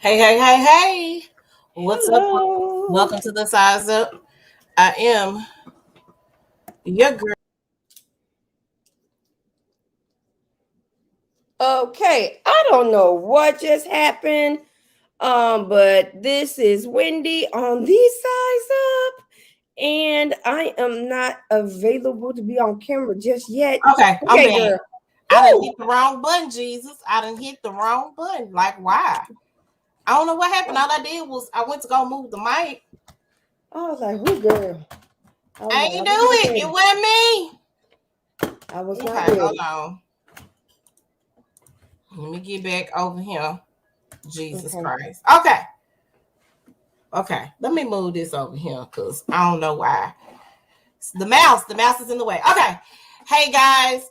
Hey. What's up? Hello. Welcome to the Size Up. I am your girl. Okay, I don't know what just happened. But this is Wendy on the Size Up, and I am not available to be on camera just yet. Okay, I'm Okay, back. girl. I didn't Woo! hit the wrong button, Jesus. I didn't hit the wrong button. Like, why? I don't know what happened. All I did was I went to go move the mic. I was like, "Who, girl?" I was I like, ain't "I do was not it. It ready. wasn't me. I was not Okay, hold ready." on. Let me get back over here. Jesus Okay. Christ. Okay. Let me move this over here because I don't know why. The mouse is in the way. Okay. Hey guys,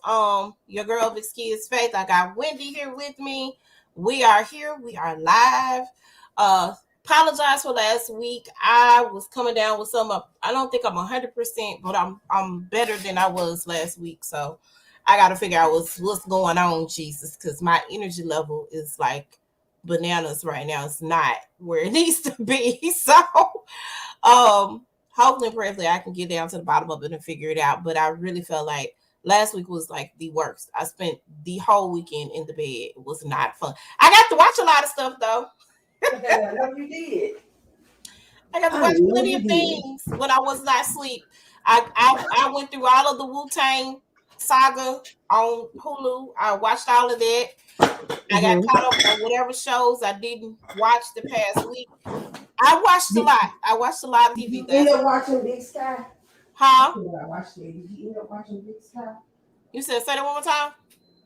your girl Vicskeyas Faith. I got Wendy here with me. We are here. We are live. Apologize for last week. I was coming down with some. I don't think I'm 100%, but I'm better than I was last week. So I got to figure out what's going on, Jesus, because my energy level is like bananas right now. It's not where it needs to be. So um hopefully and prayerfully I can get down to the bottom of it and figure it out. But I really felt like last week was like the worst. I spent the whole weekend in the bed. It was not fun. I got to watch a lot of stuff though. I know you did. I got to I watch know plenty you of did. things when I was not asleep. I went through all of the Wu-Tang saga on Hulu. I watched all of that. I got Mm-hmm. caught up on whatever shows I didn't watch the past week. I watched a Did, lot. I watched a lot of did TV you end last up week. watching Big Sky? I Huh? think I watched it. Did you end up watching Big Sky? You said say that one more time?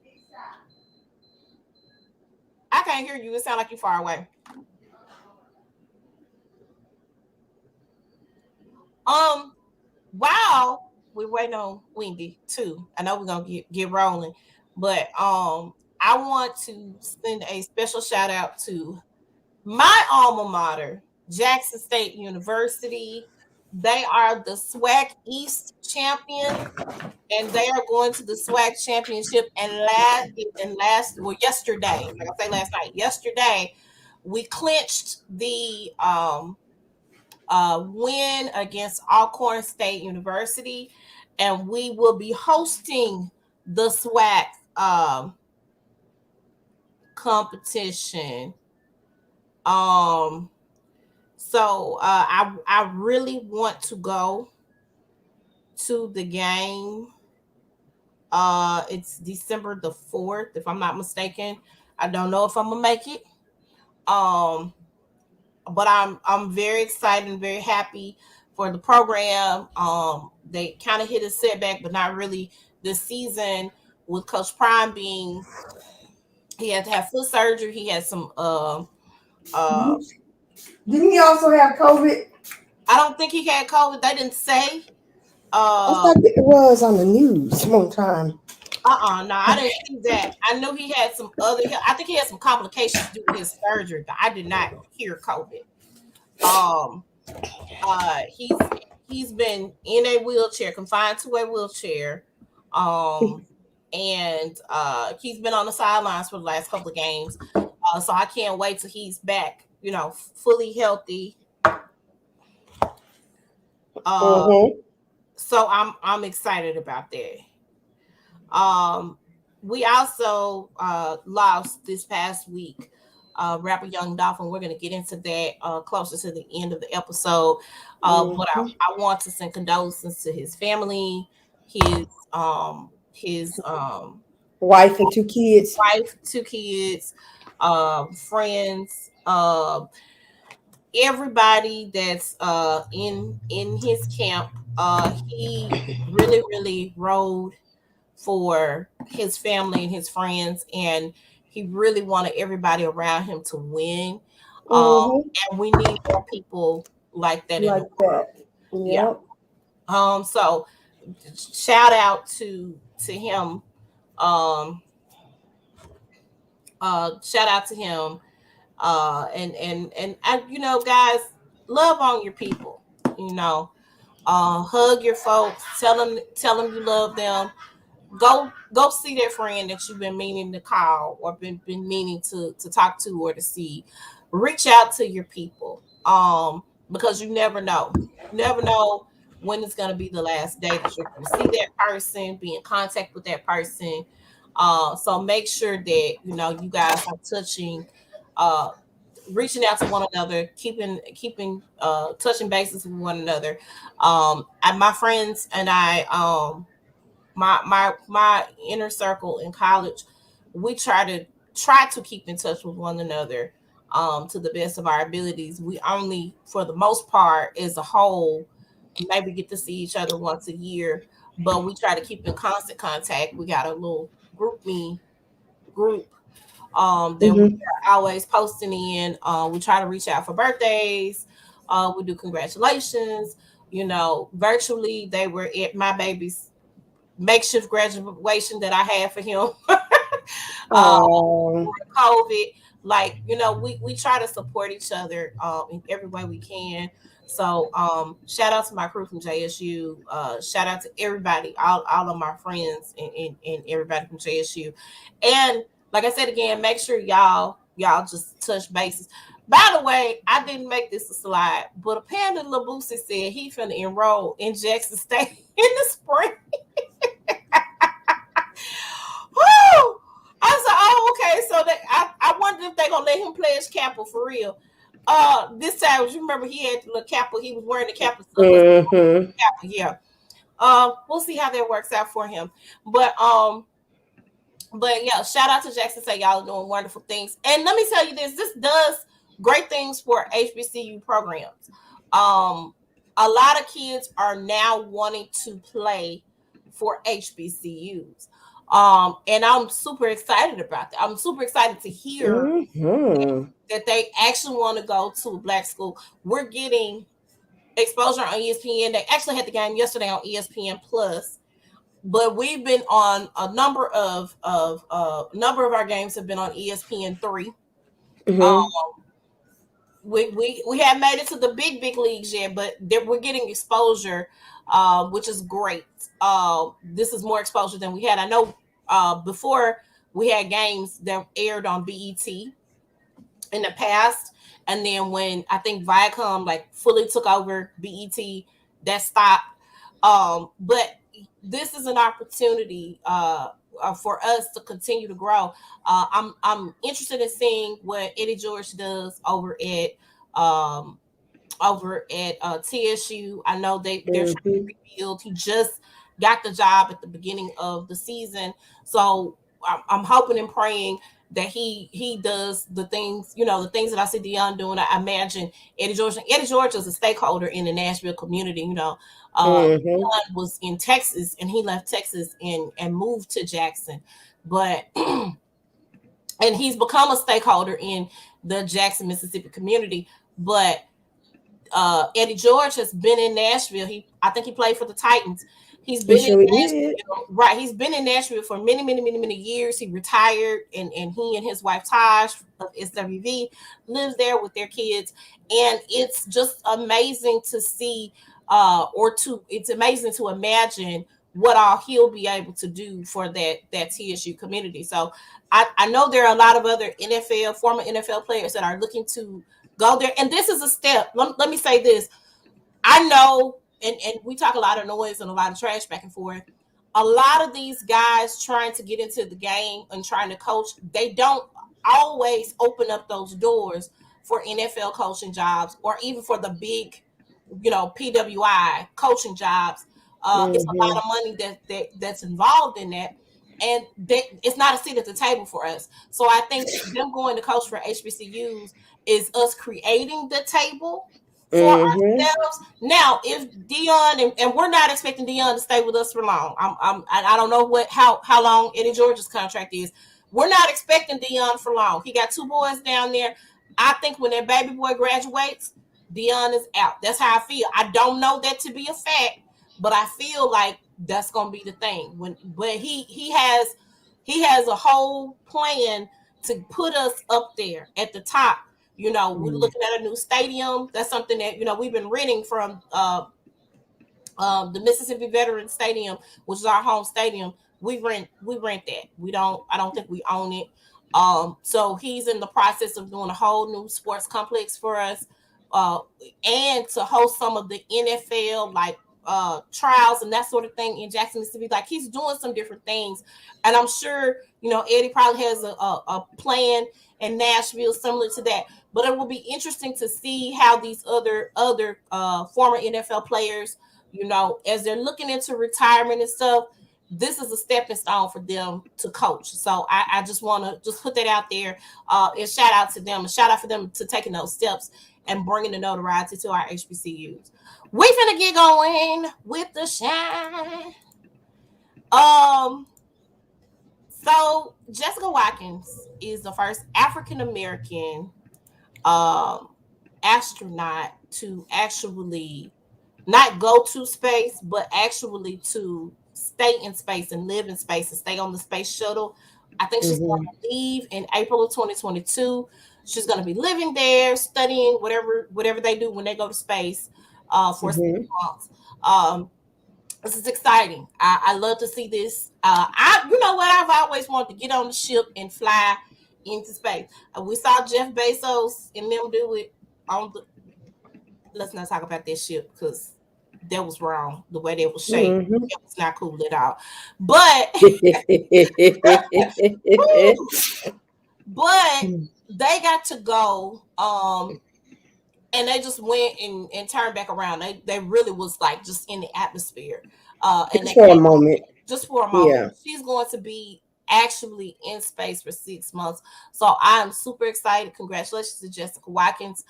Big Sky. I can't hear you. It sounds like you're far away. Um, wow, we're waiting on Wendy too. I know we're gonna get rolling, but I want to send a special shout out to my alma mater, Jackson State University. They are the SWAC East champion, and they are going to the SWAC championship. And yesterday, like I say last night, yesterday we clinched the win against Alcorn State University, and we will be hosting the SWAC competition. Um, I really want to go to the game. It's December the 4th, if I'm not mistaken. I don't know if I'm gonna make it. Um, but I'm very excited and very happy for the program. They kind of hit a setback, but not really this season with Coach Prime being he had to have foot surgery. He had some uh Didn't didn't he also have COVID? I don't think he had COVID. They didn't say. I Uh thought it was on the news one time. no, I didn't see that. I knew he had some other I think he had some complications due to his surgery, but I did not hear COVID. Um he's been in a wheelchair, confined to a wheelchair. Um and he's been on the sidelines for the last couple of games. So I can't wait till he's back, fully healthy. Uh Mm-hmm. so I'm excited about that. We also lost this past week rapper Young Dolphin. We're going to get into that closer to the end of the episode. But Mm-hmm. I want to send condolences to his family, his Wife and two kids. wife, two kids, friends, everybody that's in his camp. He really rode for his family and his friends, and he really wanted everybody around him to win. Um, Mm-hmm. and we need more people like that in the Like world. that. Yeah. Yep. So shout out to him. Um, Shout out to him. Guys, love on your people. You know, hug your folks. Tell them you love them. Go see that friend that you've been meaning to call or been meaning to talk to or to see. reach out to your people. Because you never know. You never know when it's gonna be the last day that you're gonna see that person, be in contact with that person. So make sure that you guys are touching uh reaching out to one another, keeping touching bases with one another. And my friends and I, my inner circle in college, we try to keep in touch with one another to the best of our abilities. We only, for the most part, as a whole, maybe get to see each other once a year, but we try to keep in constant contact. We got a little group that we Mhm. are always posting in. We try to reach out for birthdays. We do congratulations. Virtually, they were at my baby's makeshift graduation that I had for him. uh, Oh. COVID. Like, we try to support each other in every way we can. So shout out to my crew from JSU. Shout out to everybody, all of my friends and everybody from JSU. And like I said again, make sure y'all just touch bases. By the way, I didn't make this a slide, but apparently Lil Boosie said he finna enroll in Jackson State in the spring. Woo! I said, oh, okay. So I wondered if they gonna let him pledge Kappa for real. This time, you remember he had the little Kappa. He was wearing the Kappa slippers. Mhm. Kappa, yeah. We'll see how that works out for him. But yeah, shout out to Jackson State. Y'all are doing wonderful things. And let me tell you this: this does great things for HBCU programs. A lot of kids are now wanting to play for HBCUs. And I'm super excited about that. I'm super excited to hear Mhm. that they actually want to go to a black school. We're getting exposure on ESPN. They actually had the game yesterday on ESPN Plus, but we've been on a number of our games have been on ESPN 3. Um, Mhm. we haven't made it to the big leagues yet, but we're getting exposure, which is great. This is more exposure than we had. I know before we had games that aired on BET in the past, and then when I think Viacom like fully took over BET, that stopped. But this is an opportunity for us to continue to grow. I'm interested in seeing what Eddie George does um, over at TSU. I know they're trying to Mhm. rebuild. He just got the job at the beginning of the season, so I'm hoping and praying that he does the things, the things that I see Dion doing. I imagine Eddie George is a stakeholder in the Nashville community. Mhm. Dion was in Texas and he left Texas and moved to Jackson, but and he's become a stakeholder in the Jackson, Mississippi community. But Eddie George has been in Nashville. I think he played for the Titans. He's He been in surely did. Nashville, right? He's been in Nashville for many, many, many, many years. He retired, and he and his wife Taj of SWV lives there with their kids, and it's just amazing to see, it's amazing to imagine what all he'll be able to do for that TSU community. So I know there are a lot of other former NFL players that are looking to go there. And this is a step. Let me say this. I know, and we talk a lot of noise and a lot of trash back and forth. A lot of these guys trying to get into the game and trying to coach, they don't always open up those doors for NFL coaching jobs or even for the big, PWI coaching jobs. It's a lot Mhm. of money that's involved in that. And it's not a seat at the table for us. So I think them going to coach for HBCUs is us creating the table for Mhm. ourselves. Now, if Dion and we're not expecting Dion to stay with us for long. I don't know how long Eddie George's contract is. We're not expecting Dion for long. He got two boys down there. I think when that baby boy graduates, Dion is out. That's how I feel. I don't know that to be a fact, but I feel like that's gonna be the thing. But he has a whole plan to put us up there at the top. We're Mhm. looking at a new stadium. That's something that we've been renting from the Mississippi Veterans Stadium, which is our home stadium. We rent that. I don't think we own it. So he's in the process of doing a whole new sports complex for us, and to host some of the NFL trials and that sort of thing in Jackson, Mississippi. Like, he's doing some different things, and I'm sure Eddie probably has a plan in Nashville similar to that. But it will be interesting to see how these other former NFL players, as they're looking into retirement and stuff, this is a stepping stone for them to coach. So I just want to just put that out there, and shout out to them, and shout out for them to taking those steps and bringing the notoriety to our HBCUs. We finna get going with the shine. So Jessica Watkins is the first African American astronaut to actually not go to space, but actually to stay in space and live in space and stay on the space shuttle. I think she's going to leave in April of 2022. She's going to be living there, studying whatever they do when they go to space for 6 months. This is exciting. I love to see this. You know what? I've always wanted to get on the ship and fly into space. We saw Jeff Bezos and them do it on the. Let's not talk about that ship because that was wrong. The way they was shaped, it was not cool at all. But but they got to go. And they just went and turned back around. They really was like just in the atmosphere. And just for a moment. Just for a moment. Yeah. She's going to be actually in space for 6 months. So I'm super excited. Congratulations to Jessica Watkins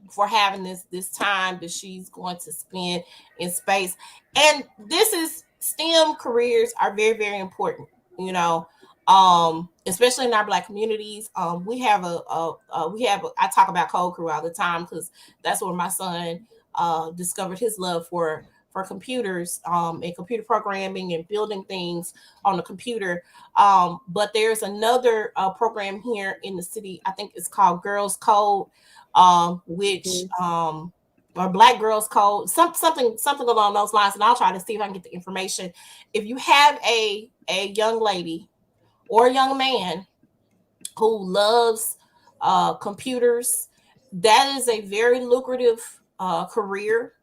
for having this time that she's going to spend in space. And this is STEM careers are very, very important, especially in our Black communities. We have I talk about Code Crew all the time because that's where my son discovered his love for computers and computer programming and building things on the computer. But there's another program here in the city. I think it's called Girlll's Code, which or Black Girls Code, something along those lines. And I'll try to see if I can get the information. If you have a young lady or a young man who loves computers, that is a very lucrative career.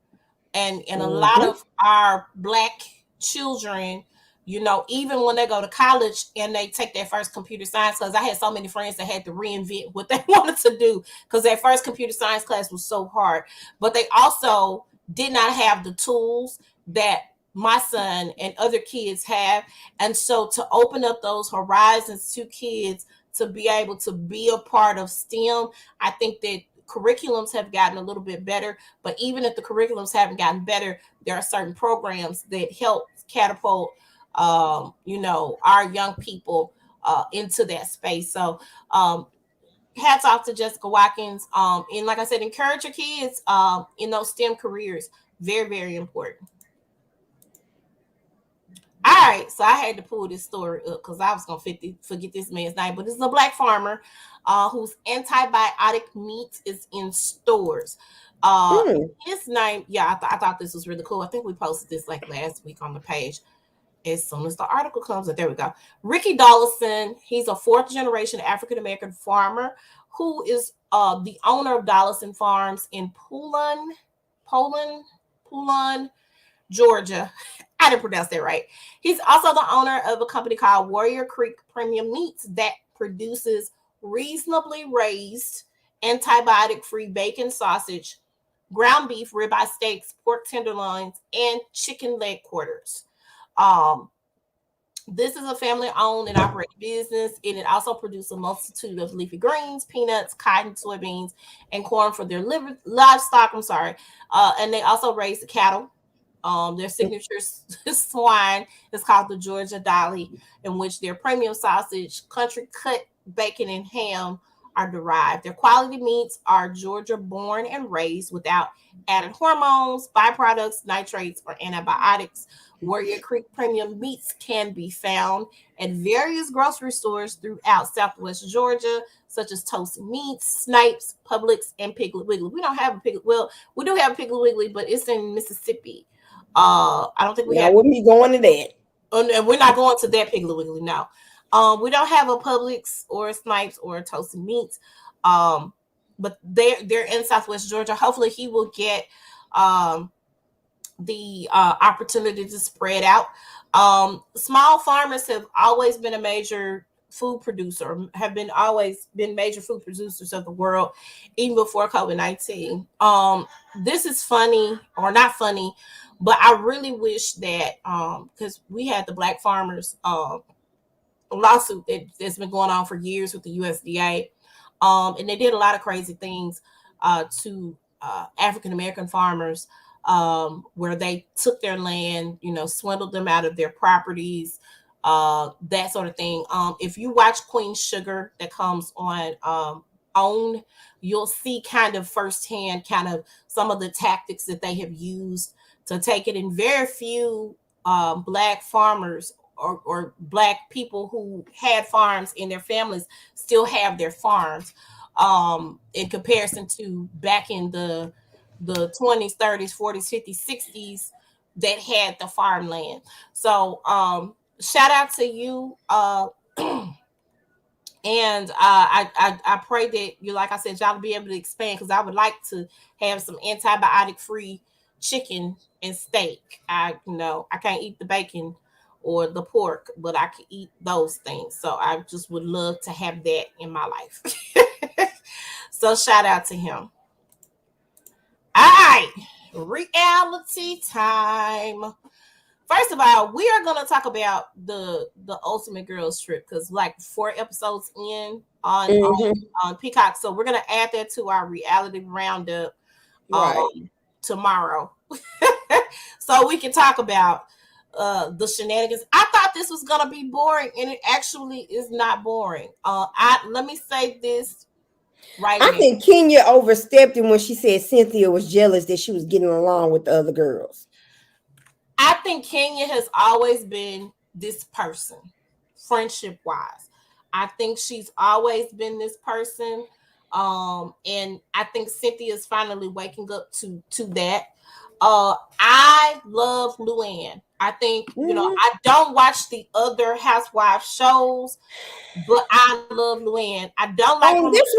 And a lot of our Black children, even when they go to college and they take their first computer science class, I had so many friends that had to reinvent what they wanted to do because their first computer science class was so hard. But they also did not have the tools that my son and other kids have. And so to open up those horizons to kids to be able to be a part of STEM, I think that curriculums have gotten a little bit better. But even if the curriculums haven't gotten better, there are certain programs that help catapult our young people into that space. So hats off to Jessica Watkins. And like I said, encourage your kids in those STEM careers. Very, very important. All right, so I had to pull this story up because I was going to forget this man's name, but this is a Black farmer whose antibiotic meat is in stores. His name, I thought this was really cool. I think we posted this like last week on the page. As soon as the article comes up, there we go. Ricky Dollison, he's a 4th-generation African-American farmer who is the owner of Dollison Farms in Poulin, Georgia. I didn't pronounce that right. He's also the owner of a company called Warrior Creek Premium Meats that produces reasonably raised, antibiotic-free bacon, sausage, ground beef, ribeye steaks, pork tenderloins, and chicken leg quarters. This is a family-owned and operated business, and it also produces a multitude of leafy greens, peanuts, cotton, soybeans, and corn for their livestock. And they also raise the cattle. Their signature swine is called the Georgia Dolly, in which their premium sausage, country cut bacon, and ham are derived. Their quality meats are Georgia born and raised without added hormones, byproducts, nitrates, or antibiotics. Warrior Creek Premium Meats can be found at various grocery stores throughout Southwest Georgia, such as Toast Meats, Snipes, Publix, and Piggly Wiggly. We don't have a Piggly. Well, we do have a Piggly Wiggly, but it's in Mississippi. I don't think we have. Wouldn't be going to that. And we're not going to that Piggly Wiggly now. We don't have a Publix or a Snipes or a Toasted Meats. But they're in Southwest Georgia. Hopefully he will get the opportunity to spread out. Small farmers have always been a major food producer, have been always been major food producers of the world, even before COVID-19. This is funny or not funny, but I really wish that because we had the Black Farmers lawsuit that's been going on for years with the USDA. And they did a lot of crazy things to African American farmers, where they took their land, swindled them out of their properties, that sort of thing. If you watch Queen Sugar that comes on OWN, you'll see kind of firsthand kind of some of the tactics that they have used to take it. And very few Black farmers or Black people who had farms in their families still have their farms, in comparison to back in the 20s, 30s, 40s, 50s, 60s that had the farmland. So shout out to you. And I pray that you, like I said, y'all be able to expand, because I would like to have some antibiotic free chicken and steak. I can't eat the bacon or the pork, but I can eat those things. So I just would love to have that in my life. So shout out to him. All right, reality time. First of all, we are going to talk about the Ultimate Girls Trip, because like 4 episodes in on Peacock. So we're going to add that to our reality roundup tomorrow. So we can talk about the shenanigans. I thought this was going to be boring, and it actually is not boring. Let me say this right now. I think Kenya overstepped it when she said Cynthia was jealous that she was getting along with the other girls. I think Kenya has always been this person, friendship wise. I think she's always been this person. And I think Cynthia's finally waking up to that. I love Luann. I think, I don't watch the other housewife shows, but I love Luann. I don't like on this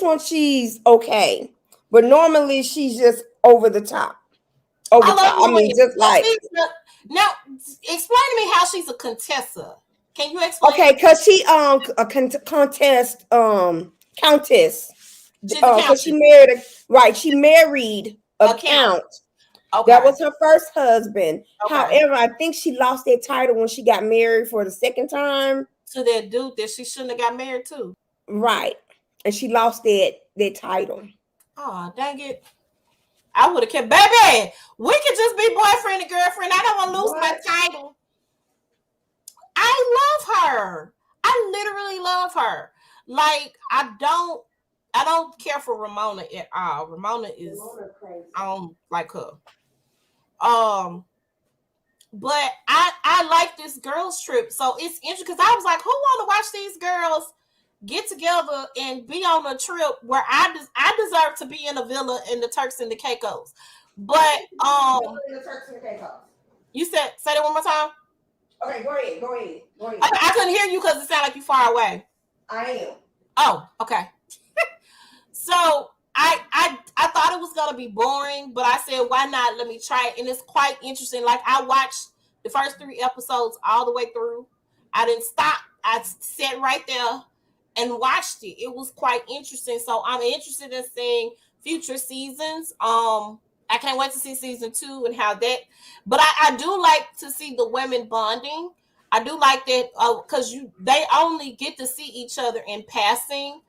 one she's okay, but normally she's just over the top. I mean, just like now, explain to me how she's a Contessa. Can you explain? Okay, because she a contest countess. Because she married she married a count. Okay. That was her first husband. Okay. However, I think she lost that title when she got married for the second time to that dude that she shouldn't have got married to. Right, and she lost that title. Oh, dang it! I would have kept, baby. We could just be boyfriend and girlfriend. I don't want to lose my title. I love her. I literally love her. Like, I don't care for Ramona at all. Ramona is, I don't like her. But I like this girls trip. So it's interesting, because I was like, who want to watch these girls get together and be on a trip where I deserve to be in a villa in the Turks and the Caicos. But the Turks and the Caicos. You say that one more time. Okay, go ahead. Okay, I couldn't hear you because it sounded like you're far away. I am. Oh, okay. So I thought it was gonna be boring, but I said, why not? Let me try it. And it's quite interesting. Like, I watched the first 3 episodes all the way through. I didn't stop. I sat right there and watched it. It was quite interesting. So I'm interested in seeing future seasons. I can't wait to see season 2 and how that. But I do like to see the women bonding. I do like that because they only get to see each other in passing.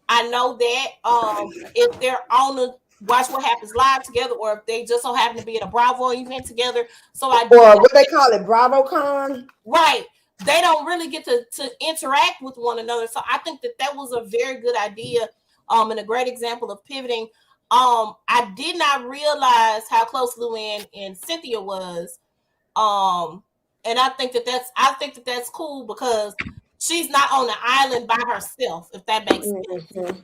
I know that if they're on the Watch What Happens Live together, or if they just so happen to be at a Bravo event together. So I do, or what they call it, BravoCon. Right. They don't really get to interact with one another. So I think that was a very good idea, and a great example of pivoting. I did not realize how close Luann and Cynthia was. And I think that's cool, because she's not on the island by herself, if that makes sense.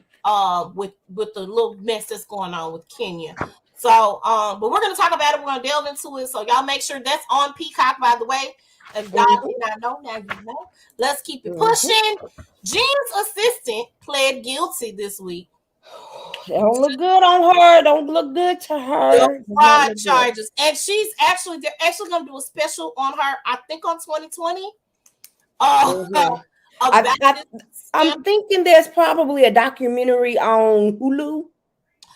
With the little mess that's going on with Kenya. So, but we're going to talk about it. We're going to delve into it. So y'all make sure that's on Peacock, by the way. If y'all did not know, now you know. Let's keep it pushing. Jen's assistant pled guilty this week. Don't look good on her. Don't look good to her. Fraud charges, and they're actually gonna do a special on her. I think on 2020. I'm thinking there's probably a documentary on Hulu.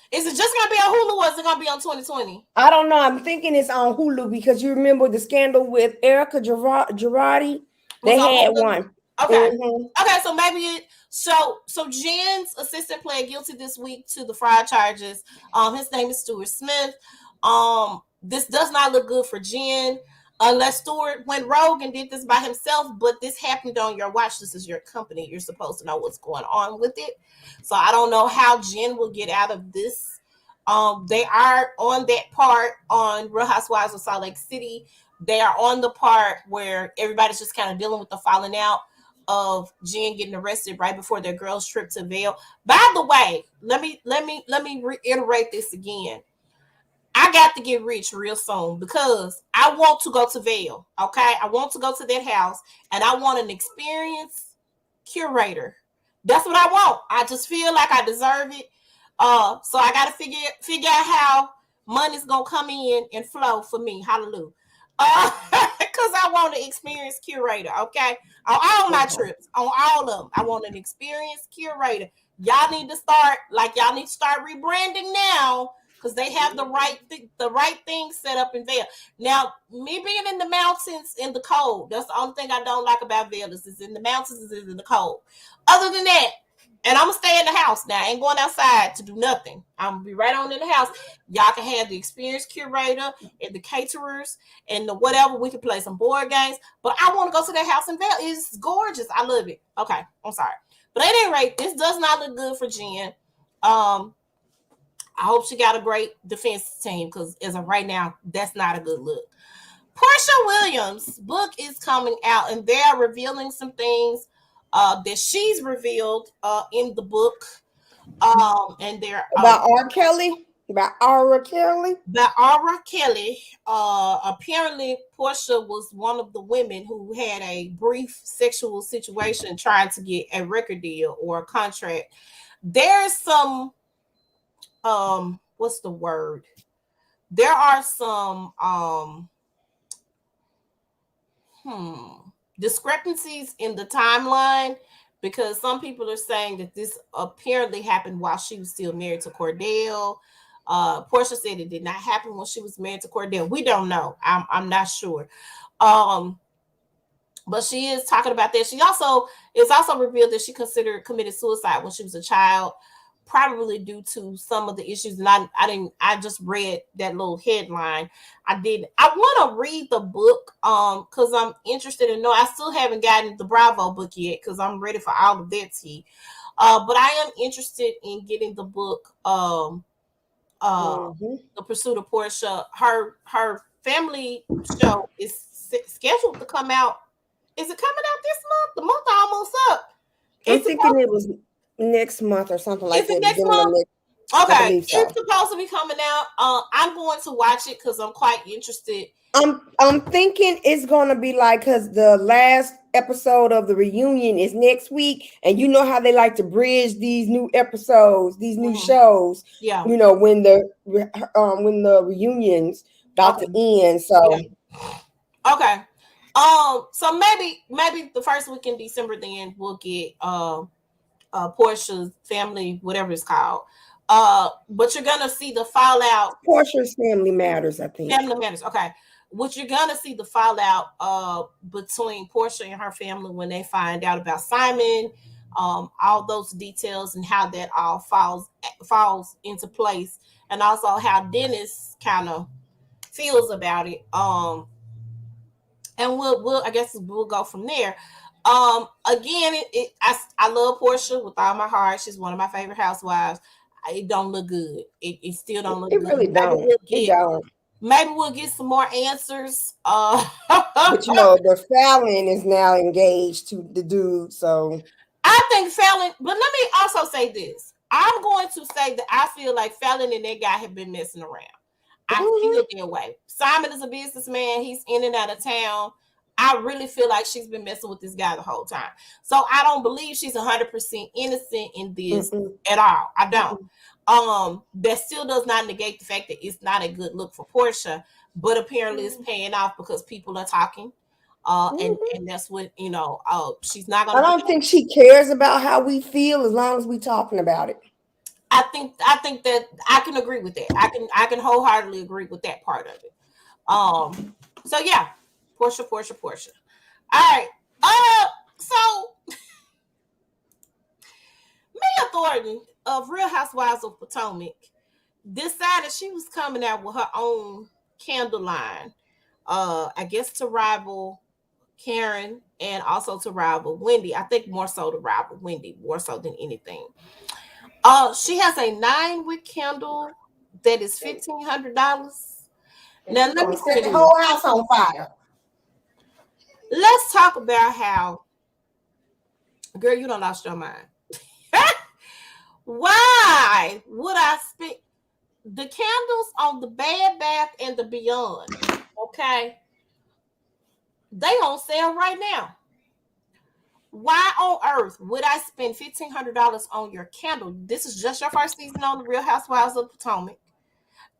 Is it just gonna be on Hulu, or is it gonna be on 2020? I don't know. I'm thinking it's on Hulu because you remember the scandal with Erica Girardi. They had one. Okay. Okay, so maybe so Jen's assistant pled guilty this week to the fraud charges. His name is Stuart Smith. This does not look good for Jen. Unless Stuart went rogue and did this by himself, but this happened on your watch. This is your company. You're supposed to know what's going on with it. So I don't know how Jen will get out of this. They are on that part on Real Housewives of Salt Lake City. They are on the part where everybody's just kind of dealing with the falling out of Jen getting arrested right before their girls' trip to Vail. By the way, let me reiterate this again. I got to get rich real soon because I want to go to Vail. Okay, I want to go to that house, and I want an experienced curator. That's what I want. I just feel like I deserve it. So I got to figure out how money's gonna come in and flow for me. Hallelujah. Because I want an experienced curator. Okay, on all my trips, on all of them, I want an experienced curator. Y'all need to start rebranding now. Because they have the right thing set up in Vail. Now, me being in the mountains in the cold, that's the only thing I don't like about Vail. Is in the mountains, is in the cold. Other than that, and I'm gonna stay in the house now. I ain't going outside to do nothing. I'm gonna be right on in the house. Y'all can have the experienced curator and the caterers and the whatever. We can play some board games. But I want to go to that house in Vail. It's gorgeous. I love it. Okay, I'm sorry, but at any rate, this does not look good for Jen. I hope she got a great defense team because as of right now, that's not a good look. Porsha Williams' book is coming out, and they are revealing some things that she's revealed in the book. And they're about R. Kelly. About Aura Kelly. About Aura Kelly. Apparently, Porsha was one of the women who had a brief sexual situation trying to get a record deal or a contract. There's some what's the word? There are some discrepancies in the timeline because some people are saying that this apparently happened while she was still married to Cordell. Porsha said it did not happen when she was married to Cordell. We don't know. I'm not sure. But she is talking about that. It's also revealed that she committed suicide when she was a child, probably due to some of the issues. And I just read that little headline. I want to read the book because I'm interested in I still haven't gotten the Bravo book yet because I'm ready for all of that tea. But I am interested in getting the book The Pursuit of Porsha. Her family show is scheduled to come out. Is it coming out this month? The month almost up. I'm thinking it was next month or something like that. Is it next month? Okay, it's supposed to be coming out. I'm going to watch it because I'm quite interested. I'm thinking it's gonna be like because the last episode of the reunion is next week, and you know how they like to bridge these new episodes, these new shows. Yeah, you know when the reunions about to end. So okay, so maybe the first week in December, then we'll get Porsha's family, whatever it's called. But you're gonna see the fallout. Porsha's Family Matters, I think. Family Matters, okay. What you're gonna see the fallout between Porsha and her family when they find out about Simon, all those details and how that all falls into place, and also how Dennis kind of feels about it. And we'll I guess we'll go from there. Again, I love Porsha with all my heart. She's one of my favorite housewives. It don't look good. It still don't look good. It really don't. Maybe we'll get some more answers. But you know, the Fallon is now engaged to the dude. So I think Fallon, but let me also say this. I'm going to say that I feel like Fallon and that guy have been messing around. I feel their way. Simon is a businessman. He's in and out of town. I really feel like she's been messing with this guy the whole time. So I don't believe she's 100% innocent in this at all. I don't. That still does not negate the fact that it's not a good look for Porsha, but apparently it's paying off because people are talking. And that's what, you know, she's not gonna. I don't think she cares about how we feel as long as we talking about it. I think that I can agree with that. I can wholeheartedly agree with that part of it. So yeah, Porsha. All right. So Mia Thornton of Real Housewives of Potomac decided she was coming out with her own candle line. I guess to rival Karen and also to rival Wendy. I think more so to rival Wendy, more so than anything. She has a 9-wick candle that is $1,500. Now let me set the whole house on fire. Let's talk about how, girl, you done lost your mind. Why would I spend the candles on the Bed Bath and the Beyond? Okay, they on sale right now. Why on earth would I spend $1,500 on your candle? This is just your first season on the Real Housewives of Potomac.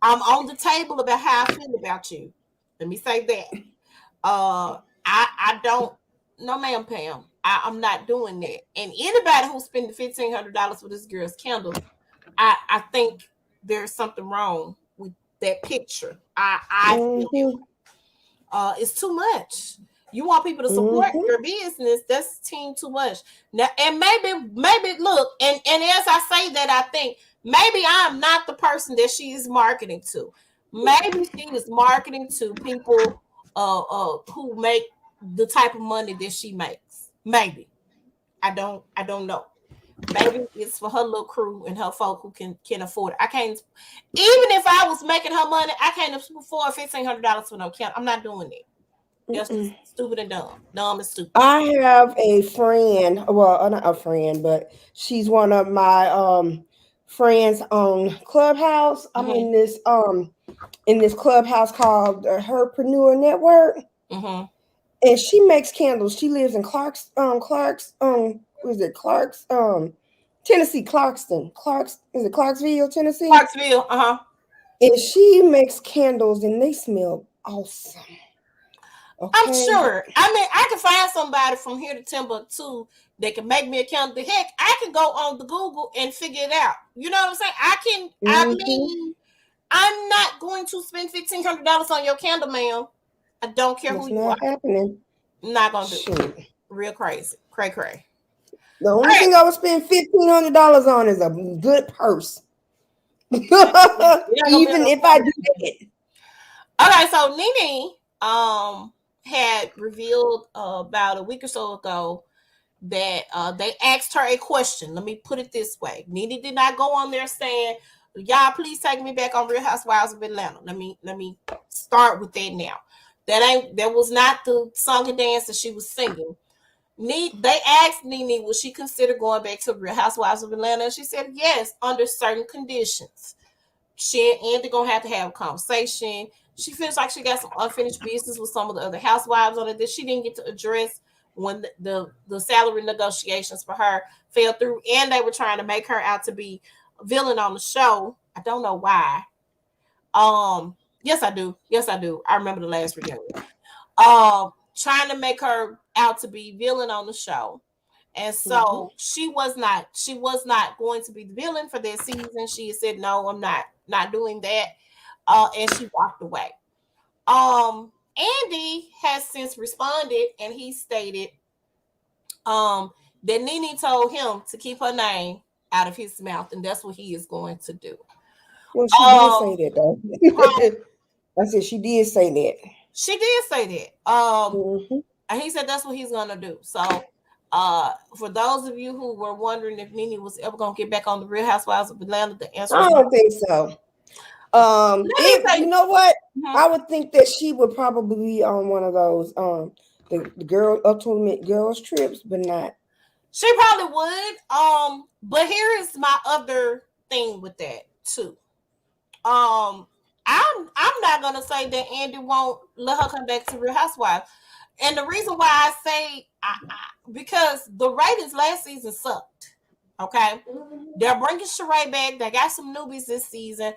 I'm on the table about how I feel about you. Let me say that. I don't. No, ma'am, Pam. I'm not doing that. And anybody who's spending $1,500 for this girl's candle, I think there's something wrong with that picture. I feel it's too much. You want people to support your business. That's team too much. Now, and maybe look, and as I say that, I think maybe I'm not the person that she is marketing to. Maybe she is marketing to people who make the type of money that she makes. Maybe. I don't know. Maybe it's for her little crew and her folk who can afford it. I can't, even if I was making her money, I can't afford $1,500 for no count. I'm not doing it. That's stupid and dumb. Dumb and stupid. I have a friend, well, not a friend, but she's one of my friends on Clubhouse. I'm in this Clubhouse called the Herpreneur Network. And she makes candles. She lives in Tennessee, Clarkston. Is it Clarksville, Tennessee? Clarksville, And she makes candles and they smell awesome. Okay. I'm sure. I mean, I can find somebody from here to Timbuktu that can make me a candle. Heck, I can go on the Google and figure it out. You know what I'm saying? I mean, I'm not going to spend $1,500 on your candle, ma'am. I don't care who you are. Happening. I'm not gonna do it. Real crazy. Cray. The only thing I would spend $1,500 on is a good purse. Even if I do it. Okay, so Nene had revealed about a week or so ago that they asked her a question. Let me put it this way. Nene did not go on there saying, y'all please take me back on Real Housewives of Atlanta. Let me start with that now. That was not the song and dance that she was singing. They asked Nene, would she consider going back to Real Housewives of Atlanta? And she said yes, under certain conditions. She and Andy gonna have to have a conversation. She feels like she got some unfinished business with some of the other housewives on it that she didn't get to address when the salary negotiations for her fell through, and they were trying to make her out to be a villain on the show. I don't know why. Yes, I do. I remember the last reunion. Trying to make her out to be villain on the show. And so she was not going to be the villain for that season. She said, no, I'm not doing that. And she walked away. Andy has since responded, and he stated that Nene told him to keep her name out of his mouth, and that's what he is going to do. Well, she did say that, though. I said she did say that. She did say that. And he said that's what he's gonna do. So for those of you who were wondering if Nene was ever gonna get back on the Real Housewives of Atlanta, the answer I don't think so. You know what? I would think that she would probably be on one of those the ultimate girls trips, but not. She probably would. But here is my other thing with that too. I'm not gonna say that Andy won't let her come back to Real Housewives. And the reason why I say because the ratings last season sucked. Okay, they're bringing Sheree back. They got some newbies this season,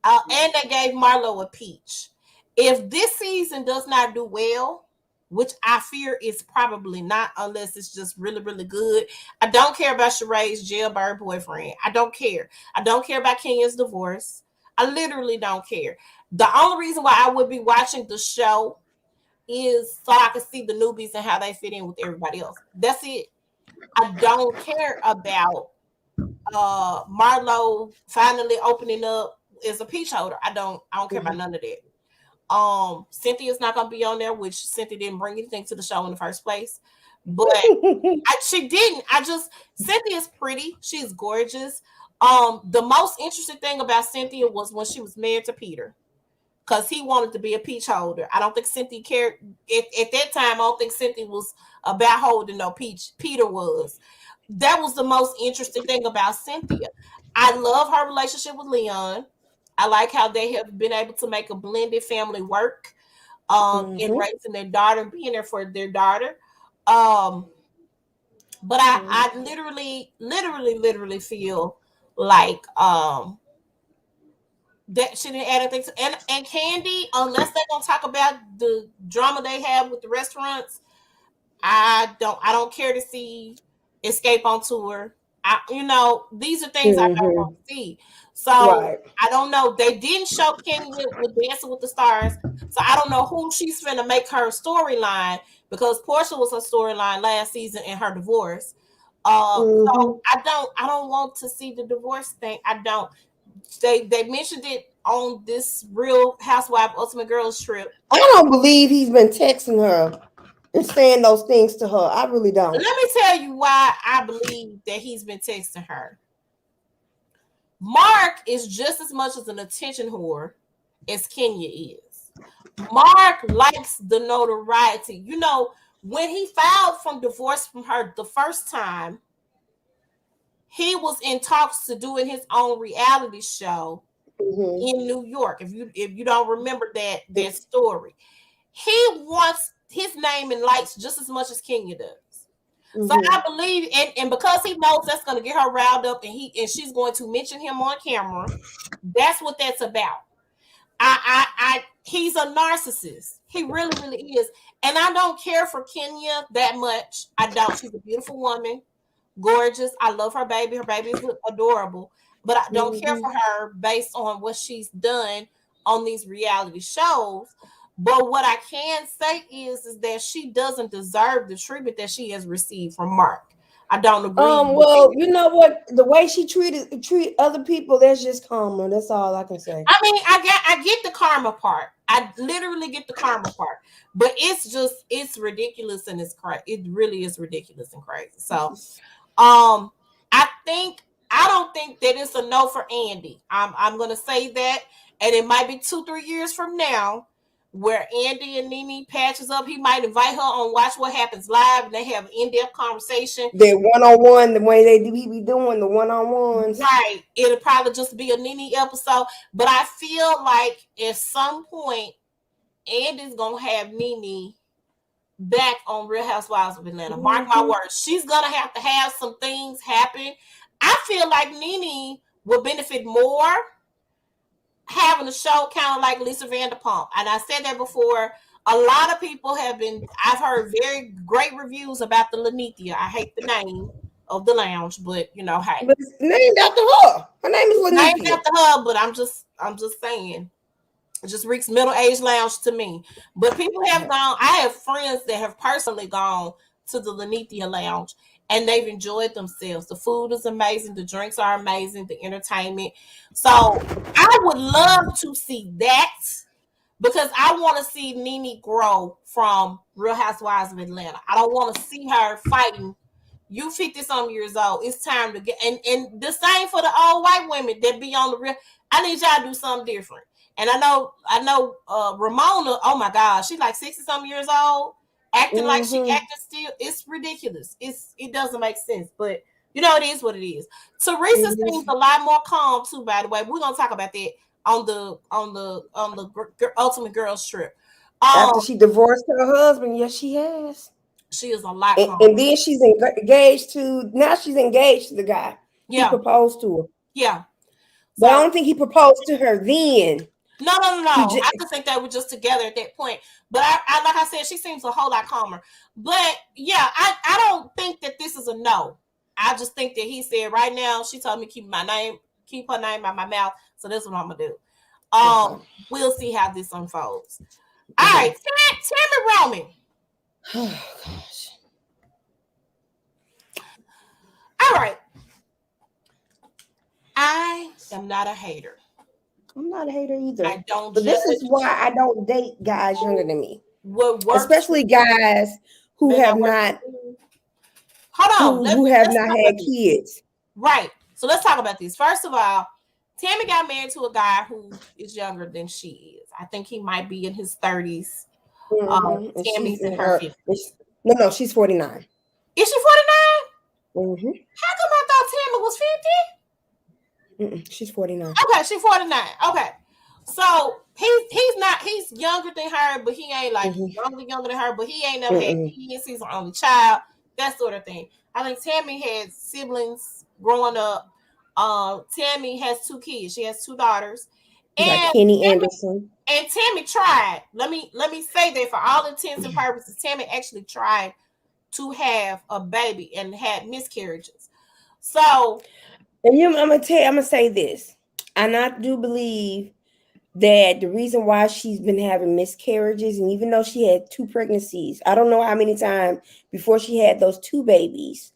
and they gave Marlo a peach. If this season does not do well, which I fear is probably not, unless it's just really, really good. I don't care about Sheree's jailbird boyfriend. I don't care. I don't care about Kenya's divorce. I literally don't care. The only reason why I would be watching the show is so I can see the newbies and how they fit in with everybody else. That's it. I don't care about Marlo finally opening up as a peach holder. I don't care about none of that. Cynthia's not gonna be on there, which Cynthia didn't bring anything to the show in the first place. But she didn't. Cynthia's pretty, she's gorgeous. The most interesting thing about Cynthia was when she was married to Peter, because he wanted to be a peach holder. I don't think Cynthia cared at that time. I don't think Cynthia was about holding no peach. Peter was. That was the most interesting thing about Cynthia. I love her relationship with Leon. I like how they have been able to make a blended family work in raising their daughter and being there for their daughter. But I literally feel like that she didn't add anything to, and Candy, unless they're gonna talk about the drama they have with the restaurants, I don't care to see Escape on Tour. These are things I don't want to see. So I don't know. They didn't show Kenny with Dancing with the Stars, so I don't know who she's finna make her storyline, because Porsha was her storyline last season in her divorce. So I don't want to see the divorce thing. I don't. They mentioned it on this Real Housewife Ultimate Girls trip. I don't believe he's been texting her and saying those things to her. I really don't. Let me tell you why I believe that he's been texting her. Mark is just as much as an attention whore as Kenya is. Mark likes the notoriety. When he filed from divorce from her the first time, he was in talks to doing his own reality show in New York. If you don't remember that story, he wants his name in lights just as much as Kenya does. So I believe, and because he knows that's going to get her riled up, and she's going to mention him on camera. That's what that's about. He's a narcissist. He really, really is. And I don't care for Kenya that much. I don't. She's a beautiful woman, gorgeous. I love her baby. Her baby is adorable. But I don't care for her based on what she's done on these reality shows. But what I can say is that she doesn't deserve the treatment that she has received from Mark. I don't agree. Well, you know what? The way she treat other people, that's just karma. That's all I can say. I mean, I get the karma part. I literally get the karma part. But it's ridiculous, and it's crazy. It really is ridiculous and crazy. So I don't think that it's a no for Andy. I'm gonna say that, and it might be 2-3 years from now where Andy and Nene patches up. He might invite her on Watch What Happens Live, and they have an in-depth conversation. They're one-on-one, the way he be doing the one-on-ones. Right. It'll probably just be a Nene episode. But I feel like at some point, Andy's gonna have Nene back on Real Housewives of Atlanta. Mark my words. She's gonna have some things happen. I feel like Nene will benefit more having a show kind of like Lisa Vanderpump. And I said that before. A lot of people I've heard very great reviews about the Lanithia. I hate the name of the lounge, but hey. But it's named after her. Her name is Lanithia. Named after her, but I'm just saying. It just reeks middle-aged lounge to me. But people have gone. I have friends that have personally gone to the Lanithia lounge, and they've enjoyed themselves. The food is amazing. The drinks are amazing. The entertainment. So I would love to see that, because I want to see Nene grow from Real Housewives of Atlanta. I don't want to see her fighting. You 50-some years old. It's time to get, and the same for the old white women that be on the real. I need y'all to do something different. And I know Ramona, oh my gosh, she's like 60-some years old, acting like she acting still. It's ridiculous. It doesn't make sense, but it is what it is. Teresa seems a lot more calm too, by the way. We're gonna talk about that on the Ultimate Girls trip. After she divorced her husband, yes, she has. She is a lot And, calmer. and then she's engaged to the guy. Yeah. He proposed to her. Yeah. But I don't think he proposed to her then. No. I just think they were just together at that point. But I like I said, she seems a whole lot calmer. But yeah, I don't think that this is a no. I just think that he said right now, she told me keep her name out my mouth. So that's what I'm gonna do. We'll see how this unfolds. All right, Tammy Roman. Oh gosh. All right. I am not a hater. I'm not a hater either. I don't. But this is why I don't date guys younger than me. Especially guys who have not. Hold on. Who have not had kids. Right. So let's talk about this. First of all, Tammy got married to a guy who is younger than she is. I think he might be in his 30s. Tammy's in her 50s. No, she's 49. Is she 49? Mm-hmm. How come I thought Tammy was 50? She's 49. Okay, she's 49. Okay. So he's younger than her, but he ain't like younger than her, but he ain't never had kids. He's an only child, that sort of thing. I think Tammy had siblings growing up. Tammy has 2 kids. She has 2 daughters. And Kenny Anderson. And Tammy tried. Let me say that for all intents and purposes, Tammy actually tried to have a baby and had miscarriages. So, and I'm gonna say this, and I do believe that the reason why she's been having miscarriages, and even though she had 2 pregnancies, I don't know how many times before she had those 2 babies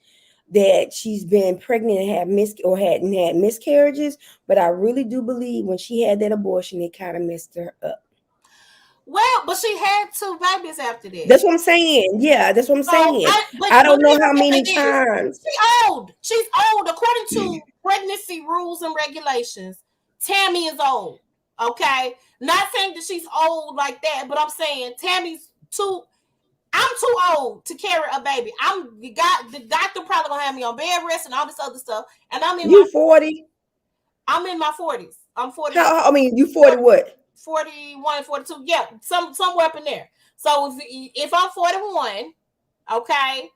that she's been pregnant and hadn't had miscarriages, but I really do believe when she had that abortion, it kind of messed her up. Well, but she had 2 babies after that. That's what I'm saying. Yeah, that's what I'm saying. I don't know how many times. She's old. She's old. According to pregnancy rules and regulations, Tammy is old. Okay? Not saying that she's old like that, but I'm saying Tammy's I'm too old to carry a baby. The doctor probably gonna have me on bed rest and all this other stuff. And I'm in 40? I'm in my 40s. I'm 40. You 40 what? 41, 42. Yeah, somewhere up in there. So if I'm 41, okay,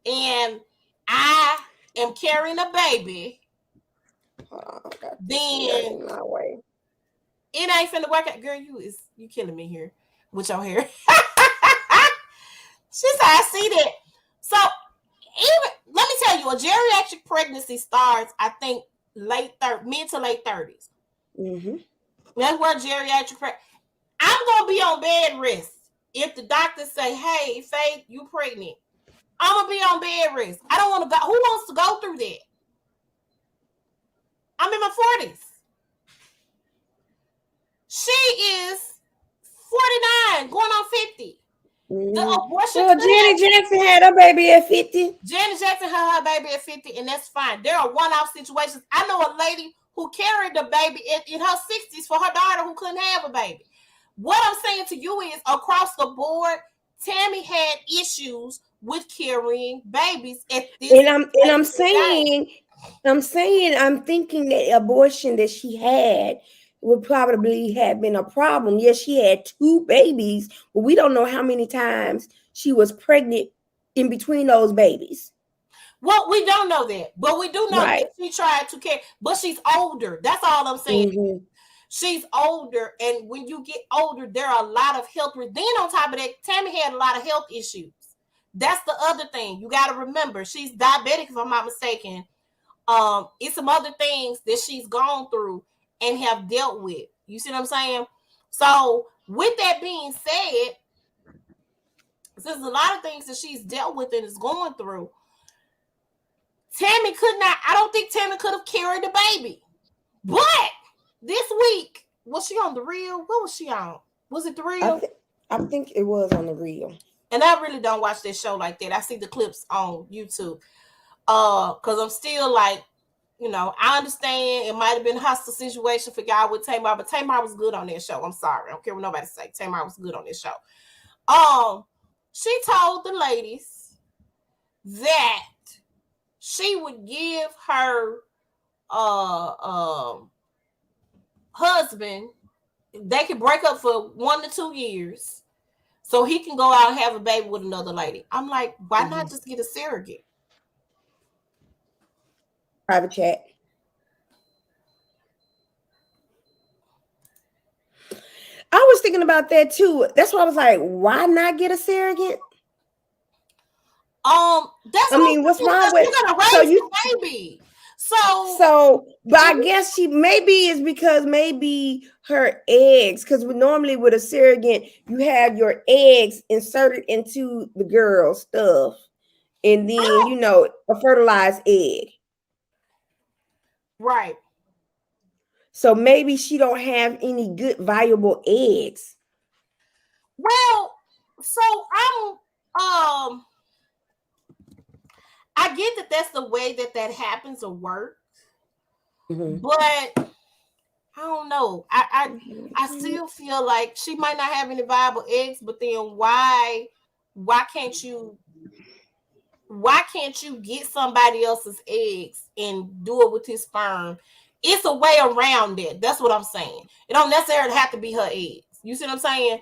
and I am carrying a baby, then it ain't finna work out. Girl, you killing me here with your hair. She said, I see that. So even let me tell you, a geriatric pregnancy starts, I think, mid to late 30s. Mm-hmm. That's where geriatric I'm gonna be on bed rest. If the doctor say, hey, Faith, you pregnant, I'm gonna be on bed rest. I don't want to go. Who wants to go through that? I'm in my 40s. She is 49, going on 50. The abortion. Well, Janet Jackson had her baby at 50. Janet Jackson had her baby at 50, and that's fine. There are one-off situations. I know a lady who carried the baby in her 60s for her daughter who couldn't have a baby. What I'm saying to you is, across the board, Tammy had issues with carrying babies at this. I'm thinking that abortion that she had would probably have been a problem. Yes, she had 2 babies, but we don't know how many times she was pregnant in between those babies. Well, we don't know that, but we do know that she tried to carry, but she's older. That's all I'm saying. Mm-hmm. She's older, and when you get older, there are a lot of health. Then on top of that, Tammy had a lot of health issues. That's the other thing. You got to remember, she's diabetic, if I'm not mistaken. It's some other things that she's gone through and have dealt with. You see what I'm saying? So with that being said, since a lot of things that she's dealt with and is going through, I don't think Tammy could have carried the baby. But this week, was she on The Real? What was she on? Was it The Real? I think it was on The Real. And I really don't watch this show like that. I see the clips on YouTube. Because I'm still like, I understand it might have been a hostile situation for y'all with Tamar, but Tamar was good on that show. I'm sorry. I don't care what nobody say. Tamar was good on this show. She told the ladies that she would give her husband, they could break up for 1 to 2 years, so he can go out and have a baby with another lady. I'm like, why not just get a surrogate? Private chat. I was thinking about that too. That's why I was like, why not get a surrogate? That's what's wrong with you're gonna raise the baby? But I guess she maybe is because maybe her eggs, because normally with a surrogate, you have your eggs inserted into the girl's stuff, and then a fertilized egg. Right. So maybe she don't have any good viable eggs. Well, so I get that that's the way that happens or works, but I don't know. I still feel like she might not have any viable eggs, but then why can't you get somebody else's eggs and do it with his sperm? It's a way around it. That's what I'm saying. It don't necessarily have to be her eggs. You see what I'm saying?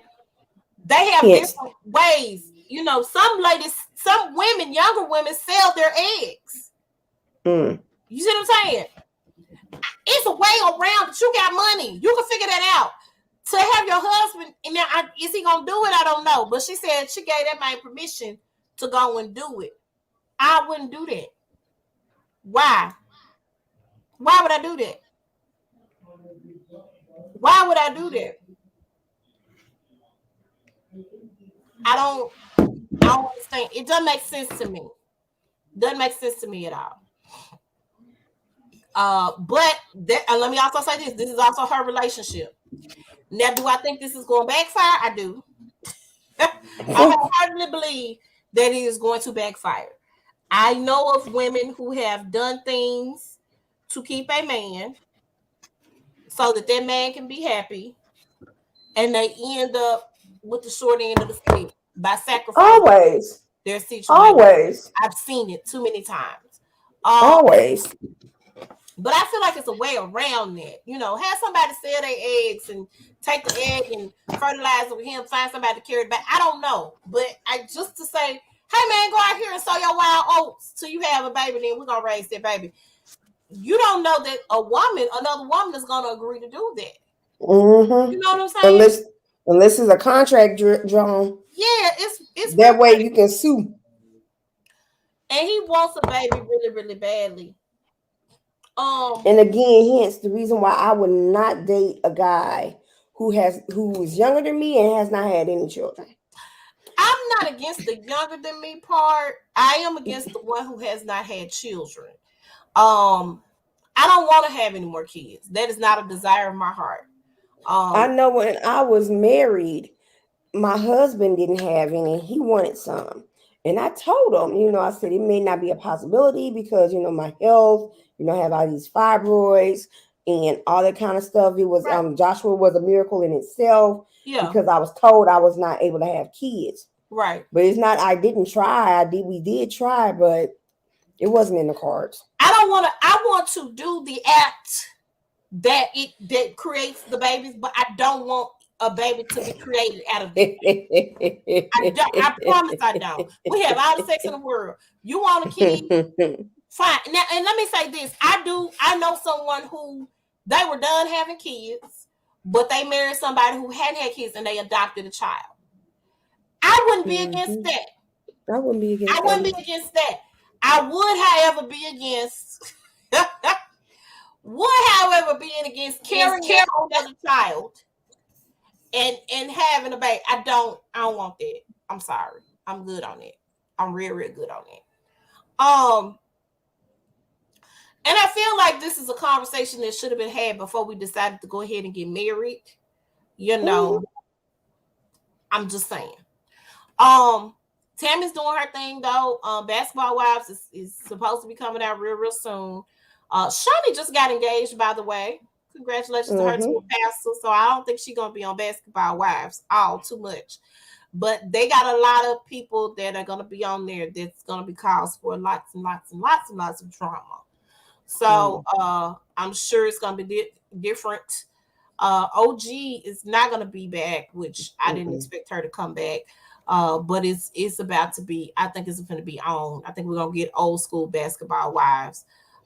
They have different ways. Some ladies, some women, younger women sell their eggs. You see what I'm saying? It's a way around it. You got money. You can figure that out. To have your husband, and now is he gonna do it? I don't know. But she said she gave that man permission to go and do it. I wouldn't do that. Why? Why would I do that? Why would I do that? I don't understand. It doesn't make sense to me. Doesn't make sense to me at all. But let me also say this. This is also her relationship. Now, do I think this is going to backfire? I do. I wholeheartedly believe that it is going to backfire. I know of women who have done things to keep a man so that man can be happy, and they end up with the short end of the stick by sacrificing their situation. Always. I've seen it too many times. Always. But I feel like it's a way around that. Have somebody sell their eggs and take the egg and fertilize it with him, find somebody to carry it back. I don't know. But just to say, hey man, go out here and sow your wild oats till you have a baby, then we're going to raise that baby. You don't know that another woman is going to agree to do that. You know what I'm saying? Unless it's a contract drawn. Yeah, it's that way you can sue. And he wants a baby really, really badly. And again, hence the reason why I would not date a guy who is younger than me and has not had any children. I'm not against the younger than me part. I am against the one who has not had children. I don't want to have any more kids. That is not a desire of my heart. I know when I was married, my husband didn't have any. He wanted some. And I told him, I said it may not be a possibility because, my health, I have all these fibroids and all that kind of stuff. It was Joshua was a miracle in itself because I was told I was not able to have kids. Right. But it's not, I didn't try. We did try, but it wasn't in the cards. I want to do the act that creates the babies, but I don't want a baby to be created out of it. I promise I don't. We have all the sex in the world. You want a kid? Fine. Now, and let me say this. I know someone who they were done having kids, but they married somebody who hadn't had kids and they adopted a child. I wouldn't be against that. I wouldn't be against that. I would, however, be against caring for another child and having a baby. I don't want that. I'm sorry. I'm good on it. I'm real, real good on it. And I feel like this is a conversation that should have been had before we decided to go ahead and get married. I'm just saying. Tammy's doing her thing though. Basketball Wives is supposed to be coming out real, real soon. Shani just got engaged, by the way. Congratulations to her to a pastor. So I don't think she's gonna be on Basketball Wives all too much. But they got a lot of people that are gonna be on there that's gonna be cause for lots and lots and lots and lots of drama. So I'm sure it's gonna be different. OG is not gonna be back, which I didn't expect her to come back. But it's about to be. I think it's going to be on. I think we're gonna get old school basketball wives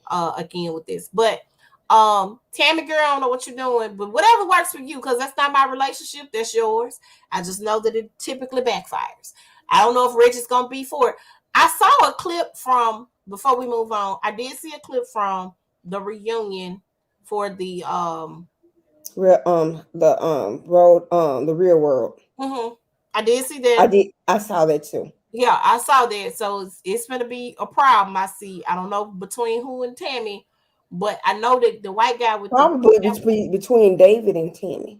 again with this. But Tammy girl, I don't know what you're doing, but whatever works for you, because that's not my relationship, that's yours. I just know that it typically backfires. I don't know if Reggie's gonna be for it. I saw a clip from, before we move on, I did see a clip from the reunion for the road, the real world. I did see that. I saw that too. Yeah, I saw that. So it's going to be a problem. I see. I don't know between who and Tammy, but I know that the white guy with probably between David and Tammy.